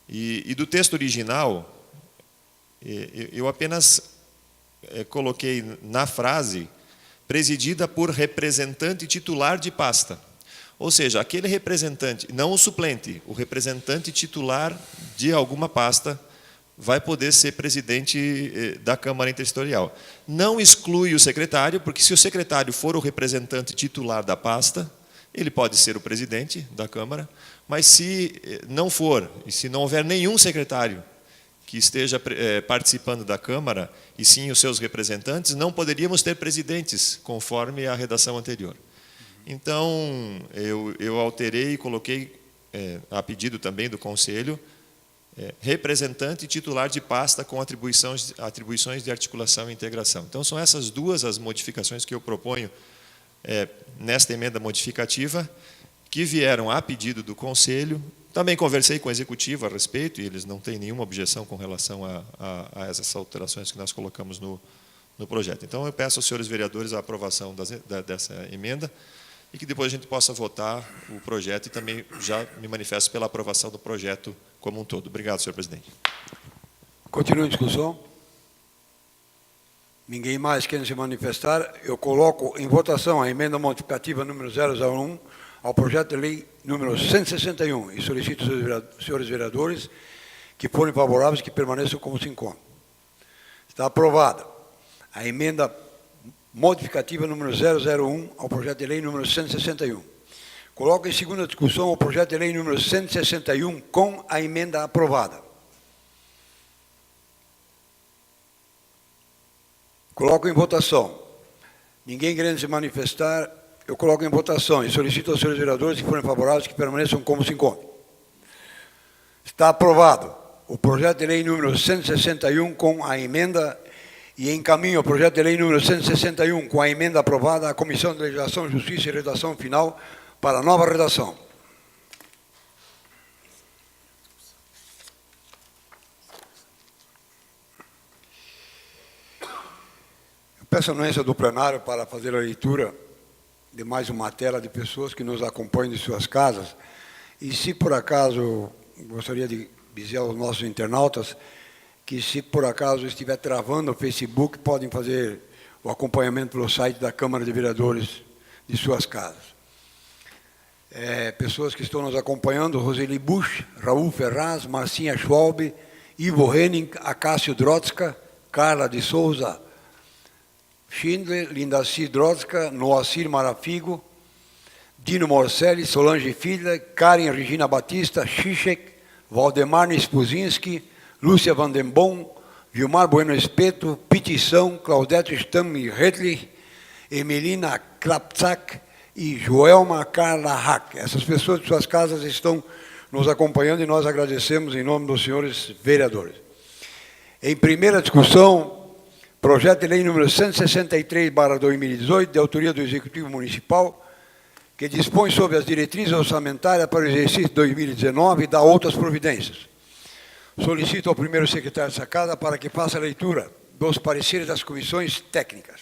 e do texto original, eu apenas coloquei na frase presidida por representante titular de pasta. Ou seja, aquele representante, não o suplente, o representante titular de alguma pasta vai poder ser presidente da Câmara Intersetorial. Não exclui o secretário, porque se o secretário for o representante titular da pasta, ele pode ser o presidente da Câmara, mas se não for, e se não houver nenhum secretário que esteja participando da Câmara, e sim os seus representantes, não poderíamos ter presidentes, conforme a redação anterior. Então, eu alterei e coloquei, a pedido também do Conselho, representante titular de pasta com atribuições de articulação e integração. Então, são essas duas as modificações que eu proponho nesta emenda modificativa, que vieram a pedido do Conselho. Também conversei com o Executivo a respeito, e eles não têm nenhuma objeção com relação a essas alterações que nós colocamos no projeto. Então, eu peço aos senhores vereadores a aprovação dessa emenda e que depois a gente possa votar o projeto e também já me manifesto pela aprovação do projeto como um todo. Obrigado, senhor presidente. Continua a discussão. Ninguém mais quer se manifestar. Eu coloco em votação a emenda modificativa número 001 ao projeto de lei número 161 e solicito aos senhores vereadores que forem favoráveis que permaneçam como se encontram. Está aprovada a emenda modificativa número 001 ao projeto de lei número 161. Coloco em segunda discussão o projeto de lei número 161 com a emenda aprovada. Coloco em votação. Ninguém querendo se manifestar, eu coloco em votação e solicito aos senhores vereadores que forem favoráveis que permaneçam como se encontram. Está aprovado o projeto de lei número 161 com a emenda e encaminho o projeto de lei número 161 com a emenda aprovada à Comissão de Legislação, Justiça e Redação Final para a nova redação. Eu peço a anuência do plenário para fazer a leitura de mais uma tela de pessoas que nos acompanham de suas casas. E se por acaso, gostaria de dizer aos nossos internautas que se por acaso estiver travando o Facebook, podem fazer o acompanhamento pelo site da Câmara de Vereadores de suas casas. Pessoas que estão nos acompanhando: Roseli Busch, Raul Ferraz, Marcinha Schwalbe, Ivo Henning, Acácio Drotska, Carla de Souza Schindler, Lindaci Drotska, Noacir Marafigo, Dino Morcelli, Solange Filha, Karen Regina Batista, Zizek, Valdemar Nispuzinski, Lúcia Vandenbom, Vilmar Bueno Espeto, Petição, Claudete Stamm Redlich, Emelina Klapczak e Joelma Carla Hack. Essas pessoas de suas casas estão nos acompanhando e nós agradecemos em nome dos senhores vereadores. Em primeira discussão, projeto de lei número 163/2018, de autoria do Executivo Municipal, que dispõe sobre as diretrizes orçamentárias para o exercício 2019 e dá outras providências. Solicito ao primeiro secretário dessa casa para que faça a leitura dos pareceres das comissões técnicas.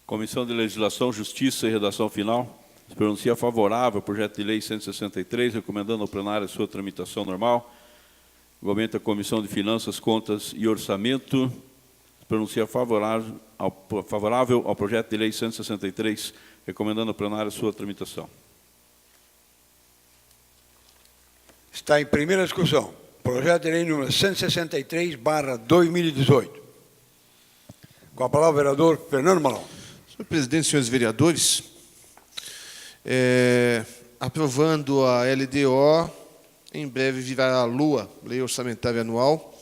Comissão de Legislação, Justiça e Redação Final se pronuncia favorável ao projeto de lei 163, recomendando ao plenário a sua tramitação normal. Igualmente, a Comissão de Finanças, Contas e Orçamento se pronuncia favorável ao projeto de lei 163, recomendando ao plenário a sua tramitação. Está em primeira discussão, projeto de lei número 163/2018. Com a palavra o vereador Fernando Malon. Senhor presidente, senhores vereadores, aprovando a LDO, em breve virá a LUA, Lei Orçamentária Anual,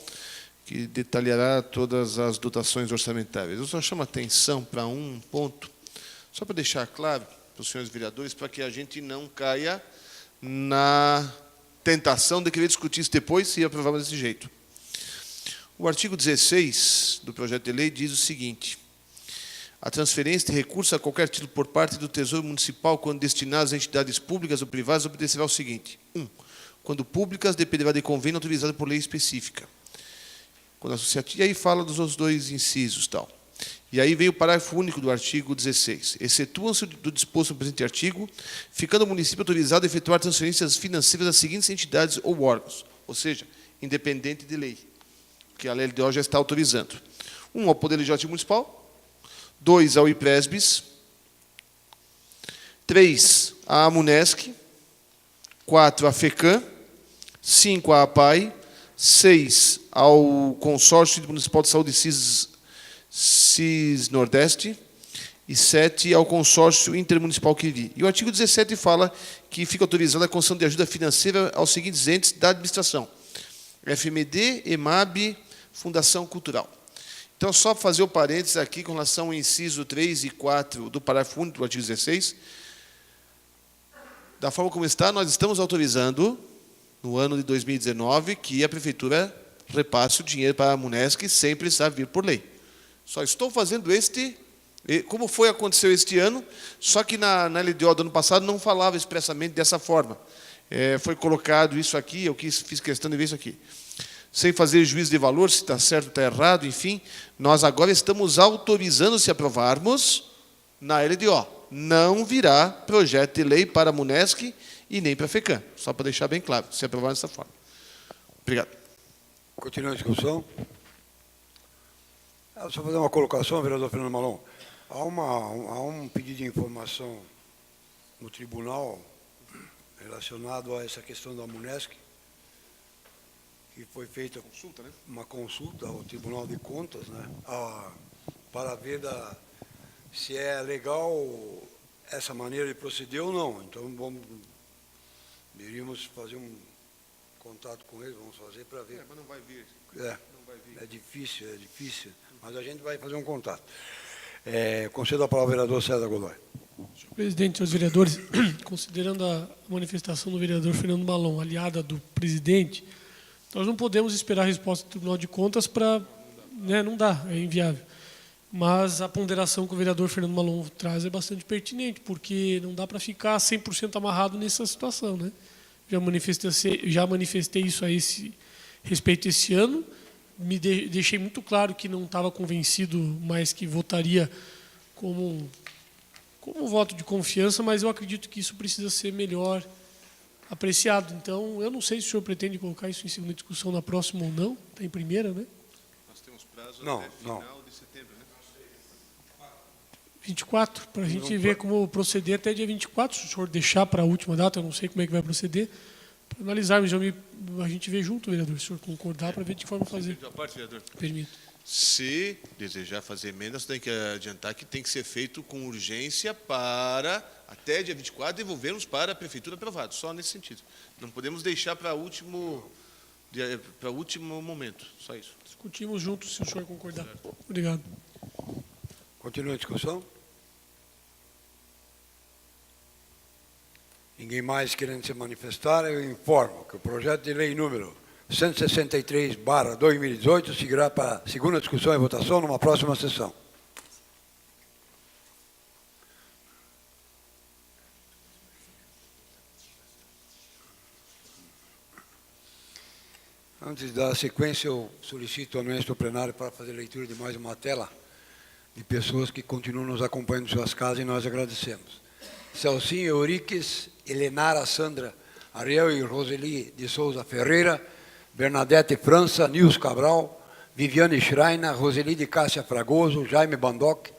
que detalhará todas as dotações orçamentárias. Eu só chamo a atenção para um ponto, só para deixar claro para os senhores vereadores, para que a gente não caia na tentação de querer discutir isso depois e aprovar desse jeito. O artigo 16 do projeto de lei diz o seguinte: a transferência de recursos a qualquer título por parte do Tesouro Municipal, quando destinados a entidades públicas ou privadas, obedecerá ao seguinte: 1. Quando públicas, dependerá de convênio autorizado por lei específica. Quando associativa, e aí fala dos outros dois incisos, tal. E aí vem o parágrafo único do artigo 16. Excetuam-se do disposto no presente artigo, ficando o município autorizado a efetuar transferências financeiras às seguintes entidades ou órgãos, ou seja, independente de lei, que a LDO já está autorizando. 1. Ao Poder Legislativo Municipal. 2, ao IPRESBIS, 3, à AMUNESC, 4, à FECAM, 5, à APAI, 6, ao Consórcio Municipal de Saúde CIS Nordeste e 7, ao Consórcio Intermunicipal Quiri. E o artigo 17 fala que fica autorizada a concessão de ajuda financeira aos seguintes entes da administração: FMD, EMAB, Fundação Cultural. Então, só fazer o parênteses aqui com relação ao inciso 3 e 4 do parágrafo único do artigo 16. Da forma como está, nós estamos autorizando, no ano de 2019, que a Prefeitura repasse o dinheiro para a Munesc sem precisar vir por lei. Só estou fazendo como aconteceu este ano, só que na LDO do ano passado não falava expressamente dessa forma. Foi colocado isso aqui, eu fiz questão de ver isso aqui. Sem fazer juízo de valor, se está certo ou está errado, enfim, nós agora estamos autorizando, se aprovarmos, na LDO. Não virá projeto de lei para a Munesc e nem para a FECAM, só para deixar bem claro, se aprovar dessa forma. Obrigado. Continua a discussão. Só fazer uma colocação, vereador Fernando Malon. Há um pedido de informação no tribunal relacionado a essa questão da Munesc, que foi feita uma consulta ao Tribunal de Contas, né, para ver se é legal essa maneira de proceder ou não. Então, iríamos fazer um contato com eles, vamos fazer para ver. Mas não vai vir. É difícil, mas a gente vai fazer um contato. Concedo a palavra ao vereador César Godoy. Senhor presidente, senhores vereadores, considerando a manifestação do vereador Fernando Malon, aliada do presidente, nós não podemos esperar a resposta do Tribunal de Contas para... não dá, é inviável. Mas a ponderação que o vereador Fernando Malon traz é bastante pertinente, porque não dá para ficar 100% amarrado nessa situação, né? Já manifestei isso a respeito esse ano, deixei muito claro que não estava convencido, mas que votaria como um voto de confiança, mas eu acredito que isso precisa ser melhor apreciado. Então, eu não sei se o senhor pretende colocar isso em segunda discussão na próxima ou não, está em primeira, né? Nós temos prazo até final de setembro, né? 24, para a gente ver como proceder até dia 24, se o senhor deixar para a última data, eu não sei como é que vai proceder, para analisarmos, a gente vê junto, vereador, se o senhor concordar, para ver de que forma fazer. Permito. Se desejar fazer emendas, tem que adiantar que tem que ser feito com urgência para, até dia 24, devolvermos para a Prefeitura aprovado, só nesse sentido. Não podemos deixar para o último momento, só isso. Discutimos juntos, se o senhor concordar. Obrigado. Continua a discussão? Ninguém mais querendo se manifestar, eu informo que o projeto de lei número 163/2018 seguirá para a segunda discussão e votação numa próxima sessão. Antes da sequência, eu solicito ao nosso plenário para fazer leitura de mais uma tela de pessoas que continuam nos acompanhando em suas casas e nós agradecemos. Celcinho Euriques, Helenara Sandra Ariel e Roseli de Souza Ferreira, Bernadette França, Nils Cabral, Viviane Schreiner, Roseli de Cássia Fragoso, Jaime Bandoc,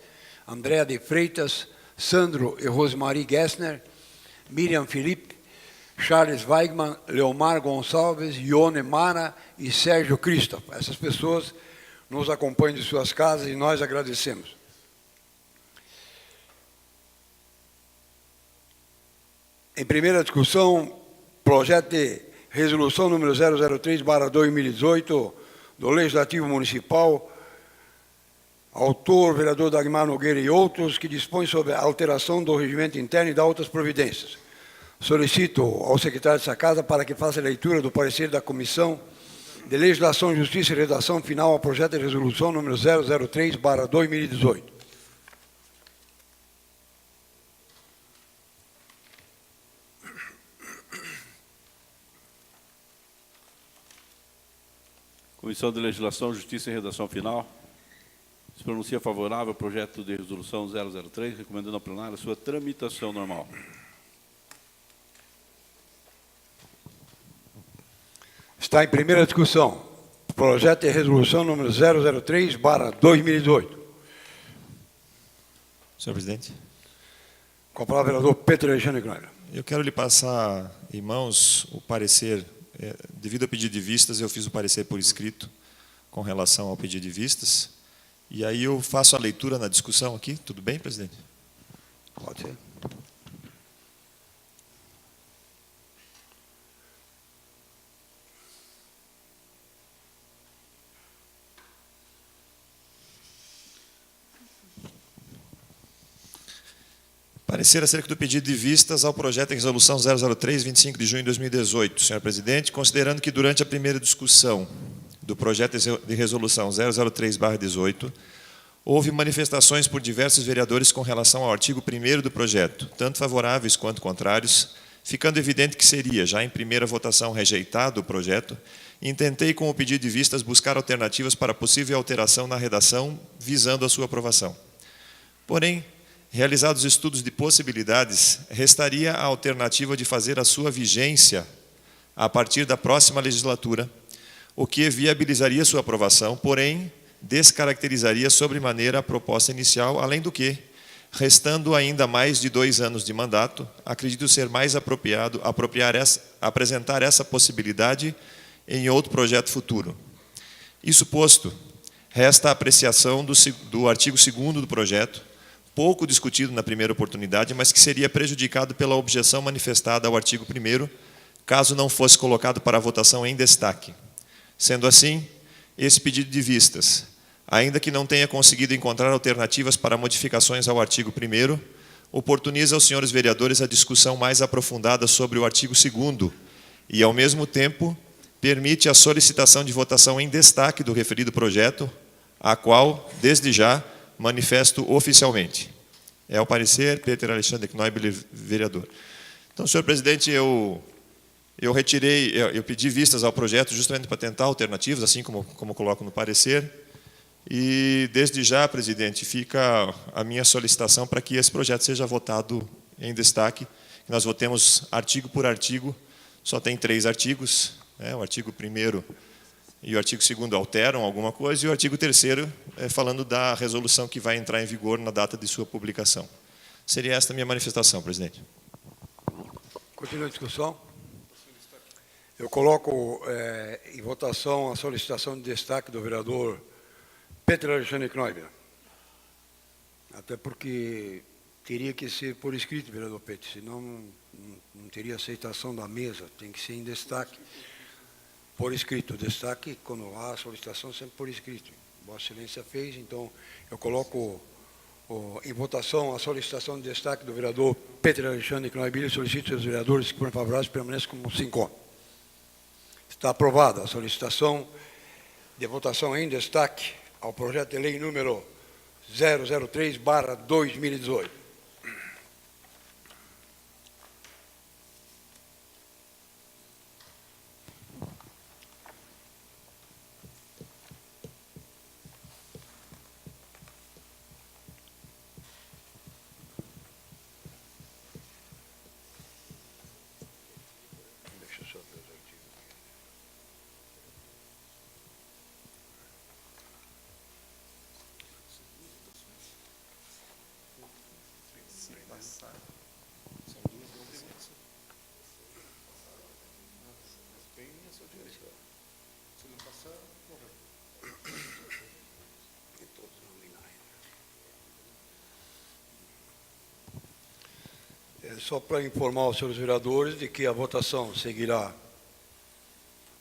Andréa de Freitas, Sandro e Rosemarie Gessner, Miriam Felipe, Charles Weigman, Leomar Gonçalves, Ione Mara e Sérgio Christoph. Essas pessoas nos acompanham de suas casas e nós agradecemos. Em primeira discussão, projeto de resolução número 003/2018 do Legislativo Municipal, autor, vereador Dagmar Nogueira e outros, que dispõe sobre a alteração do regimento interno e dá outras providências. Solicito ao secretário dessa casa para que faça a leitura do parecer da Comissão de Legislação, Justiça e Redação final ao projeto de resolução número 003/2018. Comissão de Legislação, Justiça e Redação final. Se pronuncia favorável ao projeto de resolução 003, recomendando ao plenário a sua tramitação normal. Está em primeira discussão. Projeto de resolução número 003/2018. Senhor presidente. Com a palavra, vereador Pedro Alexandre Gneider. Eu quero lhe passar em mãos o parecer. Devido ao pedido de vistas, eu fiz o parecer por escrito com relação ao pedido de vistas. E aí eu faço a leitura na discussão aqui. Tudo bem, presidente? Pode ser. Parecer acerca do pedido de vistas ao projeto de resolução 003, 25 de junho de 2018. Senhor presidente, considerando que durante a primeira discussão do projeto de resolução 003/18, houve manifestações por diversos vereadores com relação ao artigo 1º do projeto, tanto favoráveis quanto contrários, ficando evidente que seria, já em primeira votação, rejeitado o projeto. Intentei, com o pedido de vistas, buscar alternativas para possível alteração na redação, visando a sua aprovação. Porém, realizados estudos de possibilidades, restaria a alternativa de fazer a sua vigência a partir da próxima legislatura, o que viabilizaria sua aprovação, porém, descaracterizaria sobremaneira a proposta inicial, além do que, restando ainda mais de 2 anos de mandato, acredito ser mais apropriado apresentar essa possibilidade em outro projeto futuro. Isso posto, resta a apreciação do artigo 2º do projeto, pouco discutido na primeira oportunidade, mas que seria prejudicado pela objeção manifestada ao artigo 1º, caso não fosse colocado para votação em destaque. Sendo assim, esse pedido de vistas, ainda que não tenha conseguido encontrar alternativas para modificações ao artigo 1º, oportuniza aos senhores vereadores a discussão mais aprofundada sobre o artigo 2º e, ao mesmo tempo, permite a solicitação de votação em destaque do referido projeto, a qual, desde já, manifesto oficialmente. É o parecer, Peter Alexandre Knoibel, vereador. Então, senhor presidente, eu pedi vistas ao projeto justamente para tentar alternativas, assim como coloco no parecer, e desde já, presidente, fica a minha solicitação para que esse projeto seja votado em destaque, que nós votemos artigo por artigo, só tem 3 artigos, o artigo 1º e o artigo 2º alteram alguma coisa, e o artigo 3º é falando da resolução que vai entrar em vigor na data de sua publicação. Seria esta a minha manifestação, presidente. Continua a discussão. Eu coloco em votação a solicitação de destaque do vereador Peter Alexandre Knoibel. Até porque teria que ser por escrito, vereador Peter, senão não teria aceitação da mesa, tem que ser em destaque. Por escrito, destaque, quando há a solicitação, sempre por escrito. Vossa Excelência fez, então eu coloco em votação a solicitação de destaque do vereador Peter Alexandre Knoibel e solicito aos vereadores que forem favoráveis permaneçam como 5. Está aprovada a solicitação de votação em destaque ao projeto de lei número 003/2018. Só para informar os senhores vereadores de que a votação seguirá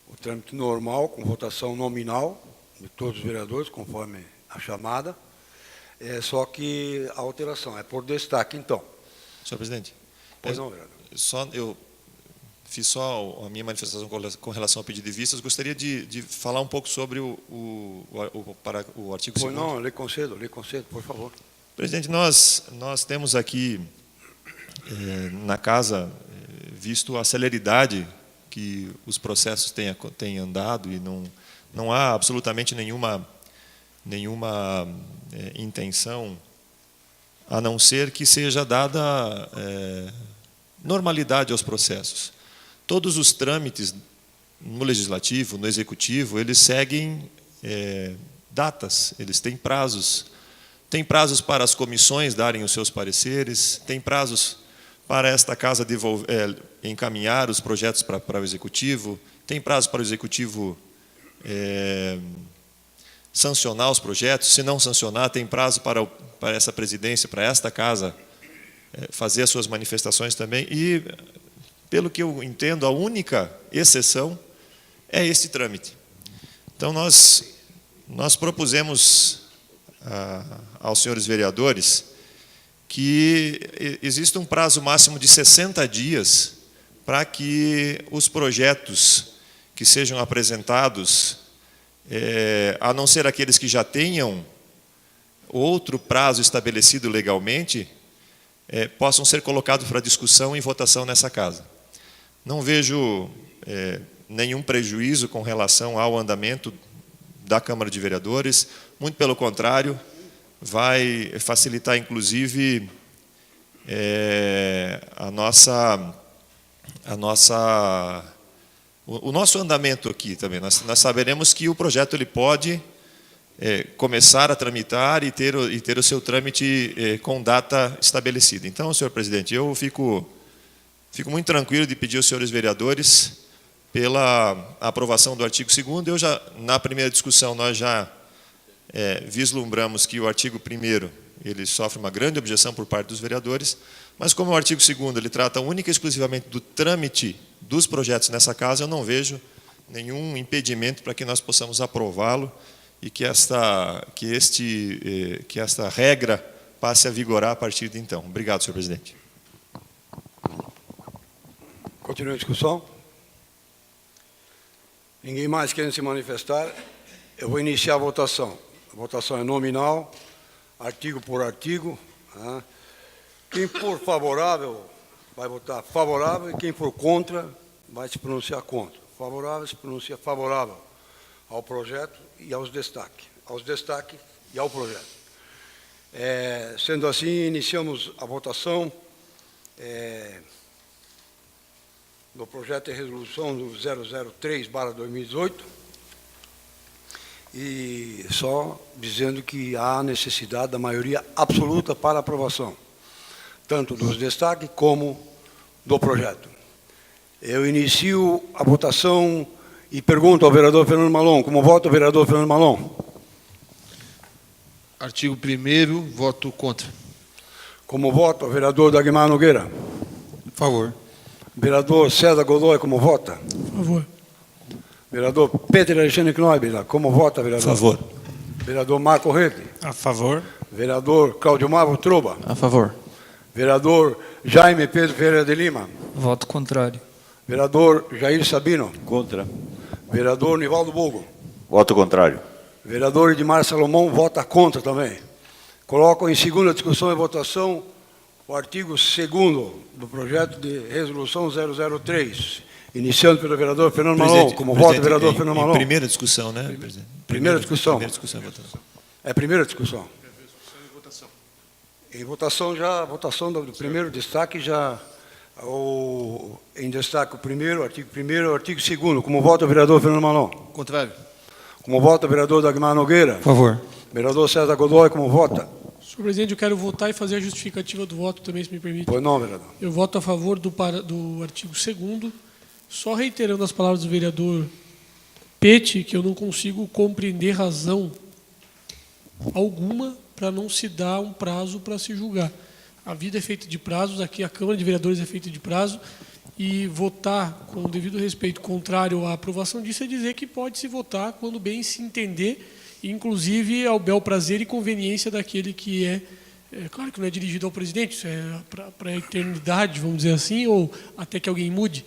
o trâmite normal, com votação nominal de todos os vereadores, conforme a chamada, só que a alteração é por destaque, então. Senhor presidente, Pois não, vereador. eu fiz só a minha manifestação com relação ao pedido de vistas, gostaria de falar um pouco sobre o artigo 2º. Pois não, lhe concedo, por favor. Presidente, nós temos aqui na casa visto a celeridade que os processos têm andado e não há absolutamente nenhuma intenção a não ser que seja dada normalidade aos processos. Todos os trâmites no legislativo, no executivo, eles seguem datas, eles têm prazos. Tem prazos para as comissões darem os seus pareceres, tem prazos para esta casa encaminhar os projetos para o executivo, tem prazo para o executivo sancionar os projetos, se não sancionar, tem prazo para essa presidência, para esta casa fazer as suas manifestações também, e, pelo que eu entendo, a única exceção é este trâmite. Então, nós propusemos aos senhores vereadores que existe um prazo máximo de 60 dias para que os projetos que sejam apresentados a não ser aqueles que já tenham outro prazo estabelecido legalmente, possam ser colocados para discussão e votação nessa casa. Não vejo nenhum prejuízo com relação ao andamento da Câmara de Vereadores, muito pelo contrário, vai facilitar, inclusive, o nosso andamento aqui também. Nós saberemos que o projeto ele pode começar a tramitar e ter o seu trâmite com data estabelecida. Então, senhor presidente, eu fico muito tranquilo de pedir aos senhores vereadores pela aprovação do artigo 2º. Na primeira discussão, nós já vislumbramos que o artigo 1º ele sofre uma grande objeção por parte dos vereadores, mas como o artigo 2º ele trata única e exclusivamente do trâmite dos projetos nessa casa, eu não vejo nenhum impedimento para que nós possamos aprová-lo e que esta regra passe a vigorar a partir de então. Obrigado, senhor presidente. Continua a discussão. Ninguém mais querendo se manifestar, eu vou iniciar a votação. A votação é nominal, artigo por artigo. Né? Quem for favorável vai votar favorável e quem for contra vai se pronunciar contra. Favorável se pronuncia favorável ao projeto e aos destaques. E ao projeto. Sendo assim, iniciamos a votação do projeto de resolução do 003/2018 e só dizendo que há necessidade da maioria absoluta para aprovação, tanto dos destaques como do projeto. Eu inicio a votação e pergunto ao vereador Fernando Malon, como vota o vereador Fernando Malon? Artigo 1º, voto contra. Como vota o vereador Dagmar Nogueira? Favor. Vereador César Godoy, como vota? Por favor. Vereador Peter Alexandre Knoibler, como vota, vereador? Favor. Vereador Marco Rete? A favor. Vereador Claudio Mavo Truba? A favor. Vereador Jaime Pedro Ferreira de Lima? Voto contrário. Vereador Jair Sabino? Contra. Vereador Nivaldo Bogo? Voto contrário. Vereador Edmar Salomão vota contra também. Coloco em segunda discussão e votação o artigo 2º do projeto de resolução 003, iniciando pelo vereador Fernando Malon. Como vota o vereador Fernando Malon? Primeira discussão, né, presidente? Primeira discussão. Primeira discussão e votação. É a primeira discussão. Em votação já, a votação do primeiro destaque já, em destaque o primeiro, artigo 1º, artigo 2º. Como vota o vereador Fernando Malon? Contrário. Como vota o vereador Dagmar Nogueira? Favor. Vereador César Godoy, como vota? Senhor presidente, eu quero votar e fazer a justificativa do voto também, se me permite. Pois não, vereador. Eu voto a favor do artigo 2º, só reiterando as palavras do vereador Pete, que eu não consigo compreender razão alguma para não se dar um prazo para se julgar. A vida é feita de prazos, aqui a Câmara de Vereadores é feita de prazo, e votar com o devido respeito contrário à aprovação disso é dizer que pode se votar quando bem se entender, inclusive ao bel prazer e conveniência daquele que claro que não é dirigido ao presidente, isso é para a eternidade, vamos dizer assim, ou até que alguém mude,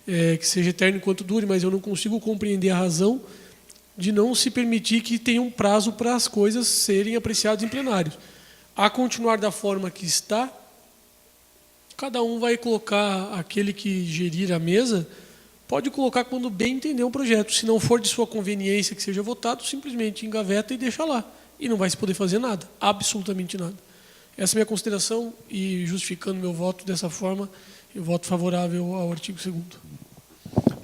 que seja eterno enquanto dure, mas eu não consigo compreender a razão de não se permitir que tenha um prazo para as coisas serem apreciadas em plenários. A continuar da forma que está, cada um vai colocar, aquele que gerir a mesa, pode colocar quando bem entender um projeto. Se não for de sua conveniência que seja votado, simplesmente engaveta e deixa lá. E não vai se poder fazer nada, absolutamente nada. Essa é a minha consideração e, justificando meu voto dessa forma, eu voto favorável ao artigo 2º.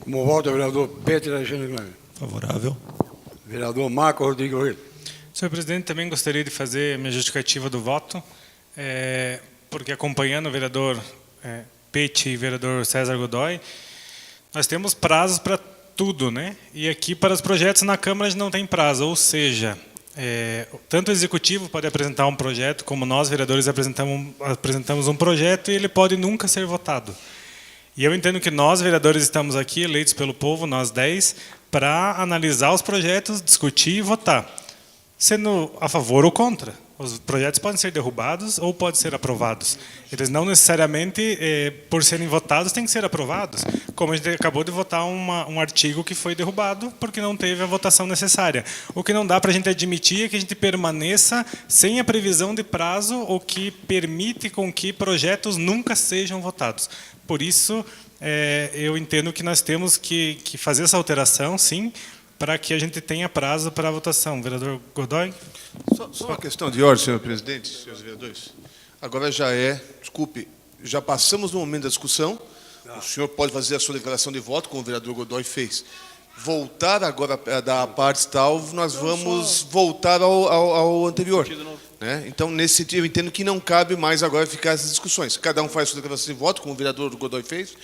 Como vota o vereador Peter Alexandre Knoibler? Favorável. Vereador Marco Rodrigo Rede? Senhor presidente, também gostaria de fazer a minha justificativa do voto, porque acompanhando o vereador Pete e o vereador César Godoy, nós temos prazos para tudo, né? E aqui para os projetos na Câmara a gente não tem prazo, ou seja, tanto o executivo pode apresentar um projeto, como nós vereadores apresentamos um projeto e ele pode nunca ser votado. E eu entendo que nós vereadores estamos aqui eleitos pelo povo, nós 10, para analisar os projetos, discutir e votar, sendo a favor ou contra. Os projetos podem ser derrubados ou podem ser aprovados. Eles não necessariamente, por serem votados, têm que ser aprovados. Como a gente acabou de votar um artigo que foi derrubado porque não teve a votação necessária. O que não dá para a gente admitir é que a gente permaneça sem a previsão de prazo, o que permite com que projetos nunca sejam votados. Por isso, eu entendo que nós temos que fazer essa alteração, sim, para que a gente tenha prazo para a votação. Vereador Godoy? Só uma questão de ordem, senhor presidente, senhores vereadores. Agora já passamos no momento da discussão. O senhor pode fazer a sua declaração de voto, como o vereador Godoy fez. Voltar agora da parte tal, nós vamos voltar ao anterior. Né? Então, nesse sentido, eu entendo que não cabe mais agora ficar essas discussões. Cada um faz a sua declaração de voto, como o vereador Godoy fez.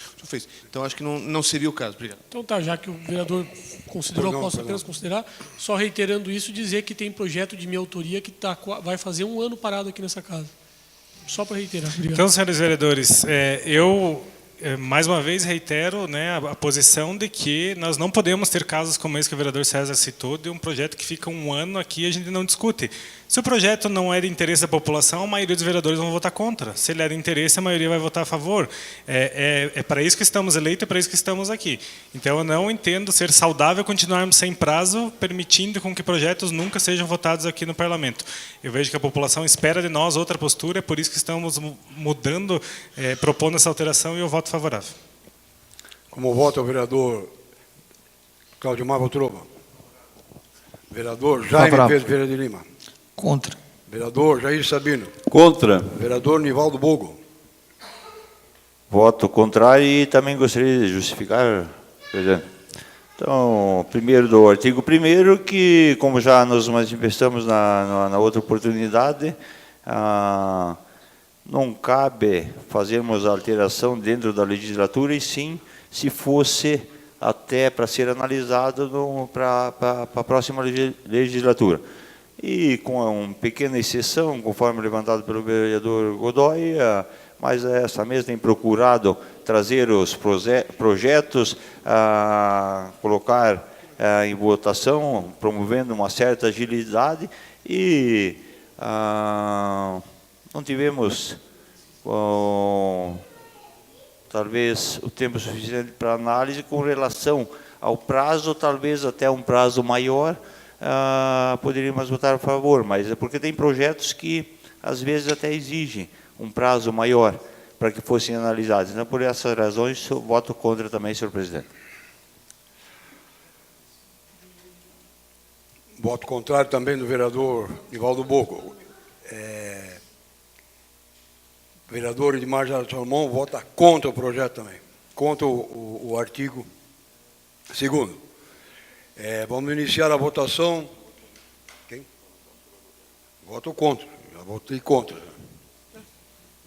Então, acho que não seria o caso. Obrigado. Então tá, já que o vereador considerou, posso apenas considerar, só reiterando isso, dizer que tem projeto de minha autoria que vai fazer 1 ano parado aqui nessa casa. Só para reiterar. Obrigado. Então, senhores vereadores, eu mais uma vez reitero, né, a posição de que nós não podemos ter casos como esse que o vereador César citou, de um projeto que fica 1 ano aqui e a gente não discute. Se o projeto não é de interesse da população, a maioria dos vereadores vão votar contra. Se ele é de interesse, a maioria vai votar a favor. É para isso que estamos eleitos, é para isso que estamos aqui. Então, eu não entendo ser saudável continuarmos sem prazo, permitindo com que projetos nunca sejam votados aqui no Parlamento. Eu vejo que a população espera de nós outra postura, é por isso que estamos mudando, propondo essa alteração, e eu voto favorável. Como vota o vereador Claudimar Votrova? Vereador Jaime Pedro Ferreira de Lima. Contra. Vereador Jair Sabino. Contra. Vereador Nivaldo Bogo. Voto contrário e também gostaria de justificar, presidente. Então, primeiro do artigo 1º, que, como já nos manifestamos na outra oportunidade, não cabe fazermos alteração dentro da legislatura, e sim, se fosse até para ser analisado para a próxima legislatura. E com uma pequena exceção, conforme levantado pelo vereador Godoy, mas essa mesa tem procurado trazer os projetos, colocar em votação, promovendo uma certa agilidade, e não tivemos talvez o tempo suficiente para análise com relação ao prazo, talvez até um prazo maior, poderíamos votar a favor, mas é porque tem projetos que às vezes até exigem um prazo maior para que fossem analisados. Então, por essas razões, eu voto contra também, senhor presidente. Voto contrário também do vereador Nivaldo Bogo. O vereador Edmar Salomão vota contra o projeto também, contra o artigo 2º. Vamos iniciar a votação. Quem? Voto contra. Já votei contra.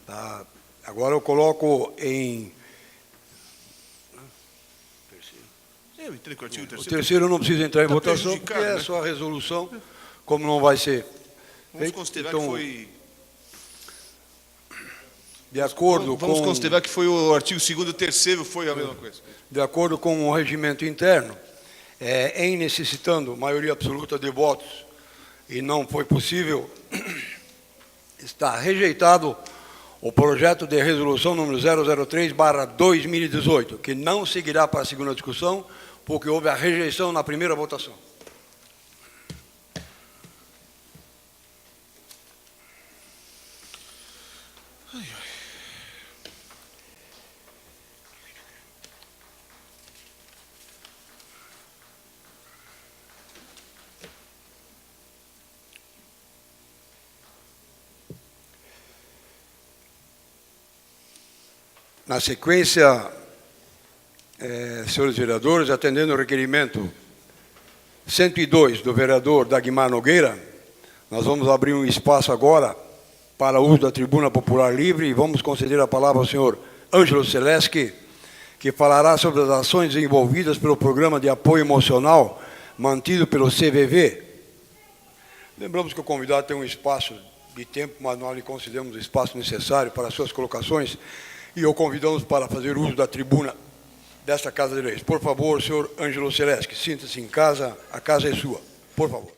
Tá. Agora eu coloco em... Eu entendo que o artigo 3º... O terceiro não precisa entrar em votação, porque é né? só a resolução, como não vai ser. Vamos considerar então, que foi... De acordo Vamos com... considerar que foi o artigo 2º e o 3º foi a mesma coisa. De acordo com o regimento interno, em necessitando maioria absoluta de votos, e não foi possível, está rejeitado o projeto de resolução número 003/2018, que não seguirá para a segunda discussão, porque houve a rejeição na primeira votação. Na sequência, senhores vereadores, atendendo o requerimento 102 do vereador Dagmar Nogueira, nós vamos abrir um espaço agora para o uso da tribuna popular livre e vamos conceder a palavra ao senhor Ângelo Celeschi, que falará sobre as ações desenvolvidas pelo programa de apoio emocional mantido pelo CVV. Lembramos que o convidado tem um espaço de tempo, mas nós lhe concedemos o espaço necessário para as suas colocações, e o convidamos para fazer uso da tribuna desta Casa de Leis. Por favor, senhor Ângelo Celeschi, sinta-se em casa, a casa é sua. Por favor.